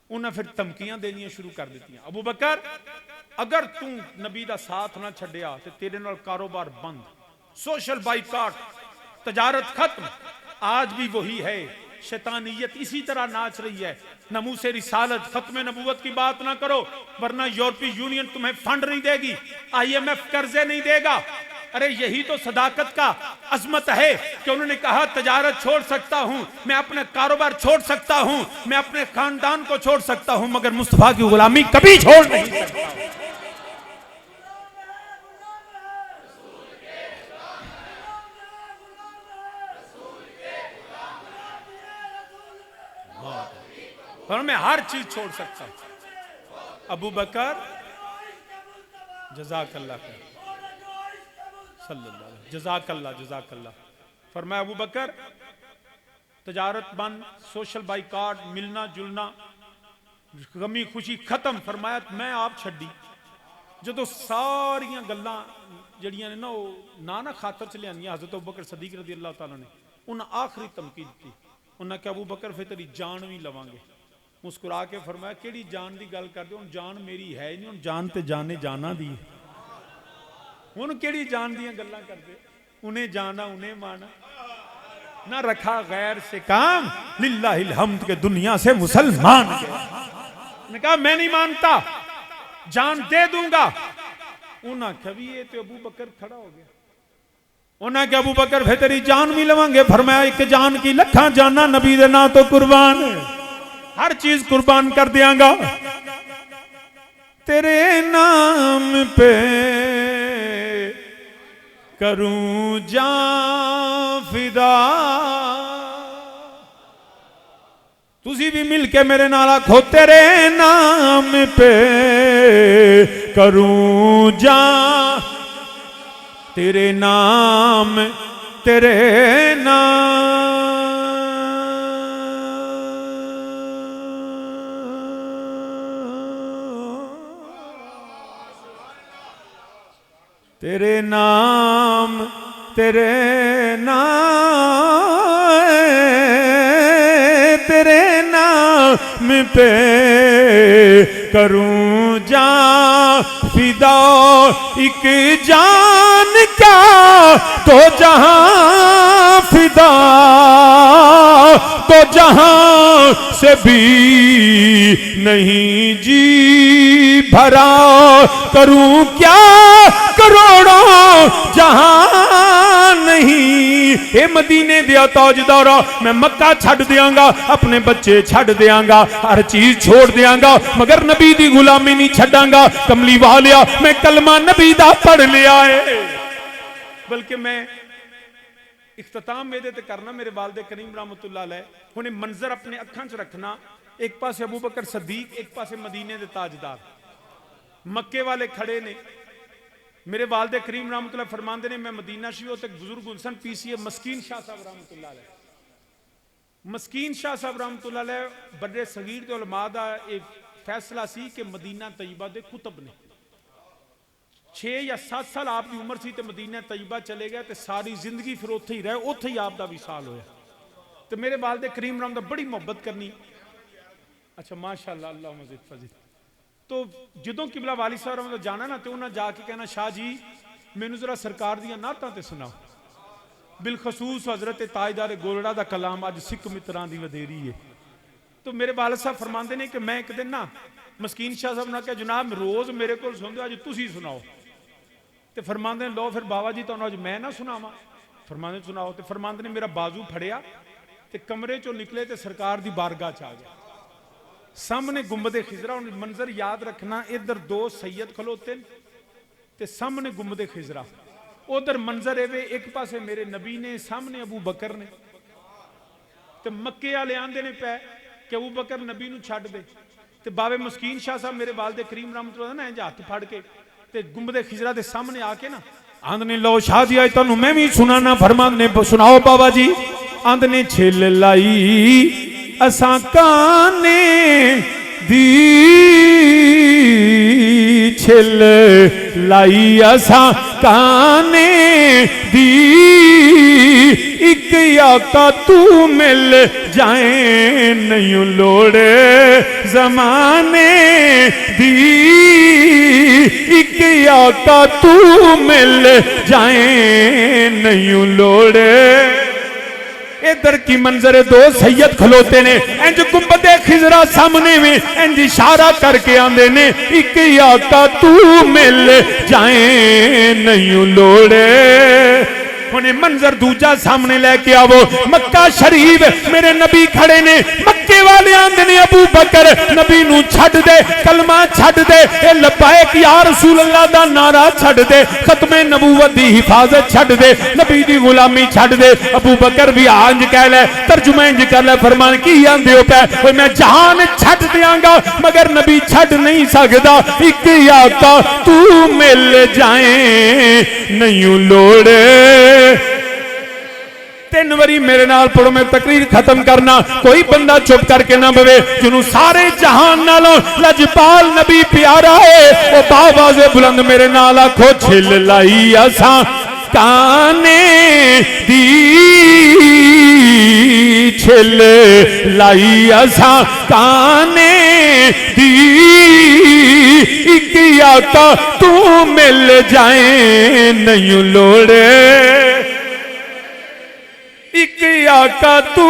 उन्हें फिर धमकियां देनियां शुरू कर दी। अबू बकर अगर तू नबी दा साथ ना छड्डिया तो तेरे नाल कारोबार बंद, सोशल बाइकाट, तजारत खत्म। आज भी वही है, शैतानियत इसी तरह नाच रही है। नमूसे रिसालत खत्म नबूवत की बात ना करो, वरना यूरोपीय यूनियन तुम्हें फंड नहीं देगी, IMF कर्जे नहीं देगा। अरे यही तो सदाकत का अजमत है कि उन्होंने कहा तजारत छोड़ सकता हूं, मैं अपना कारोबार छोड़ सकता हूं, मैं अपने खानदान को छोड़ सकता हूं, मगर मुस्तफा की गुलामी कभी छोड़ नहीं सकता। और मैं हर चीज छोड़ सकता हूं। अबू बकर जज़ाकल्लाह सल्लल्लाहु अलैहि जज़ाकल्लाह जज़ाकल्लाह। फरमाया अबू बकर तजारत बंद, सोशल बाइकाट, मिलना जुलना गमी खुशी खत्म, फरमाया मैं आप छड्डी। जो सारिया गल्लां जड़ियां ने ना वो ना खातर च लियानियां हज़रत अबू बकर सदीक रज़ी अल्लाह तआला ने, उन्हें आखिरी धमकी दी। उन्हें कहा अबू बकर फिर तेरी जान भी लवांगे। मुस्कुरा के फरमाया केड़ी जान की गल करदे, हुण जान मेरी है नहीं, हुण जान ते जाने जाना दी, हुण केड़ी जान दियां गल्लां करदे। उन्हें जाना उन्हें माना, ना रखा गैर से काम, लिल्लाहिल हम्द के दुनिया से मुसलमान ने कहा मैं नहीं मानता, जान दे दूंगा। उन्हें कभी ये तो अबू बकर खड़ा हो गया। उन्हें क्या अबू बकर फिर तेरी जान भी लवांगे। फरमाया एक जान की लखा जाना नबी दे नां तो कुर्बान, हर चीज कुर्बान कर दियांगा तेरे नाम पे, करूं जान फिदा। तुसी भी मिलके मेरे नाल आखो तेरे नाम पे करूं जान, तेरे नाम तेरे नाम तेरे नाम तेरे नाम तेरे नाम पे करूं जान फिदा। एक जान क्या तो जहां फिदा, तो जहां से भी नहीं जी भरा। करूं क्या करोड़ों जहां नहीं, ए मदीने दिया ताजदारा मैं मक्का छड़ दियांगा, अपने बच्चे छड़ दियांगा, हर चीज छोड़ दियांगा, मगर नबी दी गुलामी नहीं छड़ांगा। कमली वालिया मैं कलमा नबी दा पढ़ लिया है। बल्कि मैं इख्तिताम मेरे ते करना मेरे वालिद करीम रहमतुल्लाह अलैह, हुणे मंजर अपने अखां च रखना। एक पासे अबू बकर सदीक, एक पासे मदीने दे ताजदार, मक्के वाले खड़े ने। मेरे वालिद करीम रहमतुल्लाह फरमाते ने मैं मदीना शरीफ तक बुजुर्ग हुसन पीसीए मस्कीन शाह साहब रहमतुल्लाह अलैह, मस्कीन शाह साहब रहमतुल्लाह अलैह बड़े सगीर ते उलमा दा एक फैसला सी कि मदीना तैयबा दे कुतब ने 6 या 7 साल आपकी उम्र सी ते मदीना तैयबा चले गए ते सारी जिंदगी फिर उत्थे ही रहे, उत्थे ही आप दा विसाल होया। तो मेरे वालिद करीम रहमतुल्लाह बड़ी मोहब्बत करनी। अच्छा माशाअल्लाह, अल्लाह मज़ीद फज़ील। तो जो किबला वाली साहब जाना ना तो उन्हें जाके कहना शाह जी मैनू जरा सरकार दियां नातां ते सुनाओ, बिलखसूस हजरत ताजदार गोलड़ा दा कलाम अज सिख मित्रां दी वधेरी है। तो मेरे वालिद साहब फरमाते ने कि मैं एक दिन ना मस्कीन शाह साहब ने कहा जनाब रोज मेरे को सुनते अज तुसी सुनाओ। तो फरमाते लो फिर बाबा जी तुहानू अज मैं ना सुनावा। फरमाते सुनाओ। तो फरमाते ने मेरा बाजू फड़िया तो कमरे चो निकले तो सरकार दी बारगाह च आ गया। सामने गुंबदे खिजरा, मंजर याद रखना, इधर 2 सैयद खलोते ते सामने गुंबदे खिजरा, उधर मंजर एवे एक पासे मेरे नबी ने, सामने अबू बकर ने। ते मक्के वाले आंदे ने पै कि अबू बकर नबी नू छड्ड दे। ते बाबे मस्कीन शाह साहब मेरे वालिद करीम रहमतुल्लाह ना इंज हथ फड़ के ते गुंबदे खिजरा दे सामने आके ना आंदने लो शाह जी अज तुहानू मैं भी सुनाना। फरमांदे सुनाओ बाबा जी। आंदने छिल लाई असां काने दी, छिल लाई असां काने दी, एक आका तू मिल जाए नहीं लोड़ जमाने दी, एक आका तू मिल जाए नहीं लोड़। इधर की मंजर 2 सैयद खलोते ने इंज गुंबदे खिजरा सामने में इंज इशारा करके आंदे ने एक आका तू मिल जाए नहीं लोड़े। हुणे मंजर दूजा सामने लेके आवो, मक्का शरीफ मेरे नबी खड़े ने, मक्के वाले आंदे ने अबू बकर नबी नू छड्ड दे, कलमा छड्ड दे, ए लब्बैक या रसूल अल्लाह दा नारा छड्ड दे, खत्मे नबूवत दी हिफाजत छड्ड दे, नबी दी गुलामी छड्ड दे। अबू बकर भी इंज कह ले, तर्जुमा इंज कर ले, फरमान की आंदे हो पै ओए मैं जान छड्ड दियांगा मगर नबी छड्ड नहीं सकदा, एक आका तू मिल जाए नहीं लोड़े। 3 बारी मेरे नाल पढ़ो, मैं तकरीर खत्म करना, कोई बंदा चुप करके ना बवे। जिन्हों सारे जहान नालों लजपाल नबी प्यारा है, वो बाबा से बुलंद मेरे नाल आखो छिल लाई असा काने दी, छिल लाई असा काने दी। एक आका तू मिल जाए नहीं लोड़े, एक आका तू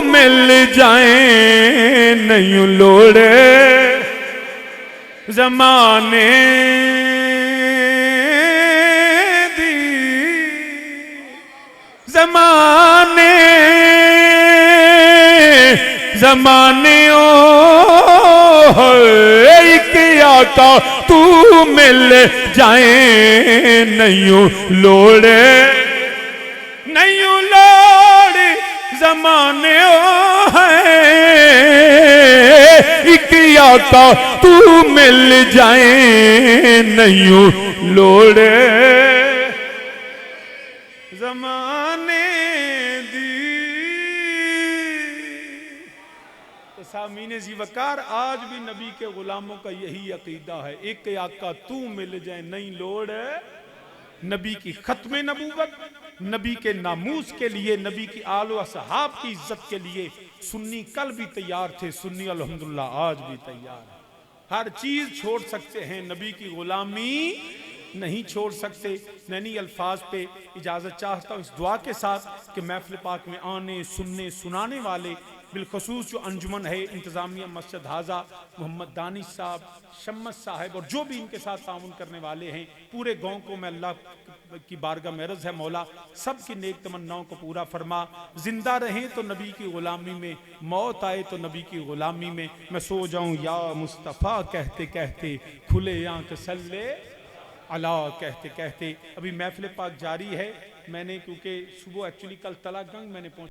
मिल जाए नहीं लोड़े। जमाने दी जमाने जमाने ओ एक आका तू मिल जाए नहीं लोड़े, नहीं लोड़े जमाने ओ है। एक आका तू मिल जाए नहीं लोड़े, जमाने दी। तो सामीने जी वकार, आज भी नबी के गुलामों का यही अकीदा है, एक आका तू मिल जाए नहीं लोड़। नबी की खत्म नबूवत, नबी के नामूस के लिए, नबी की आल व सहाब की इज्जत के लिए सुन्नी कल भी तैयार थे, सुन्नी अल्हम्दुलिल्लाह आज भी तैयार है। हर चीज छोड़ सकते हैं, नबी की गुलामी नहीं छोड़ सकते। नैनी अल्फाज पे इजाजत चाहता हूँ इस दुआ के साथ कि महफिल पाक में आने सुनने सुनाने वाले बिलखसूस जो अंजुमन है, इंतज़ामिया मस्जिद हाजा, मोहम्मद दानिश साहब, शम्मद साहब और जो भी इनके साथ ताउन करने वाले हैं, पूरे गांव को मैं अल्लाह की बारगाह में अर्ज़ है मौला सब की नेक तमन्नाओं को पूरा फरमा। जिंदा रहें तो नबी की गुलामी में, मौत आए तो नबी की गुलामी में। मैं सो जाऊं या मुस्तफ़ा कहते कहते, खुले आंख सल्ले अला कहते कहते। अभी महफिल पाक जारी है। मैंने क्योंकि सुबह एक्चुअली कल तलागंग मैंने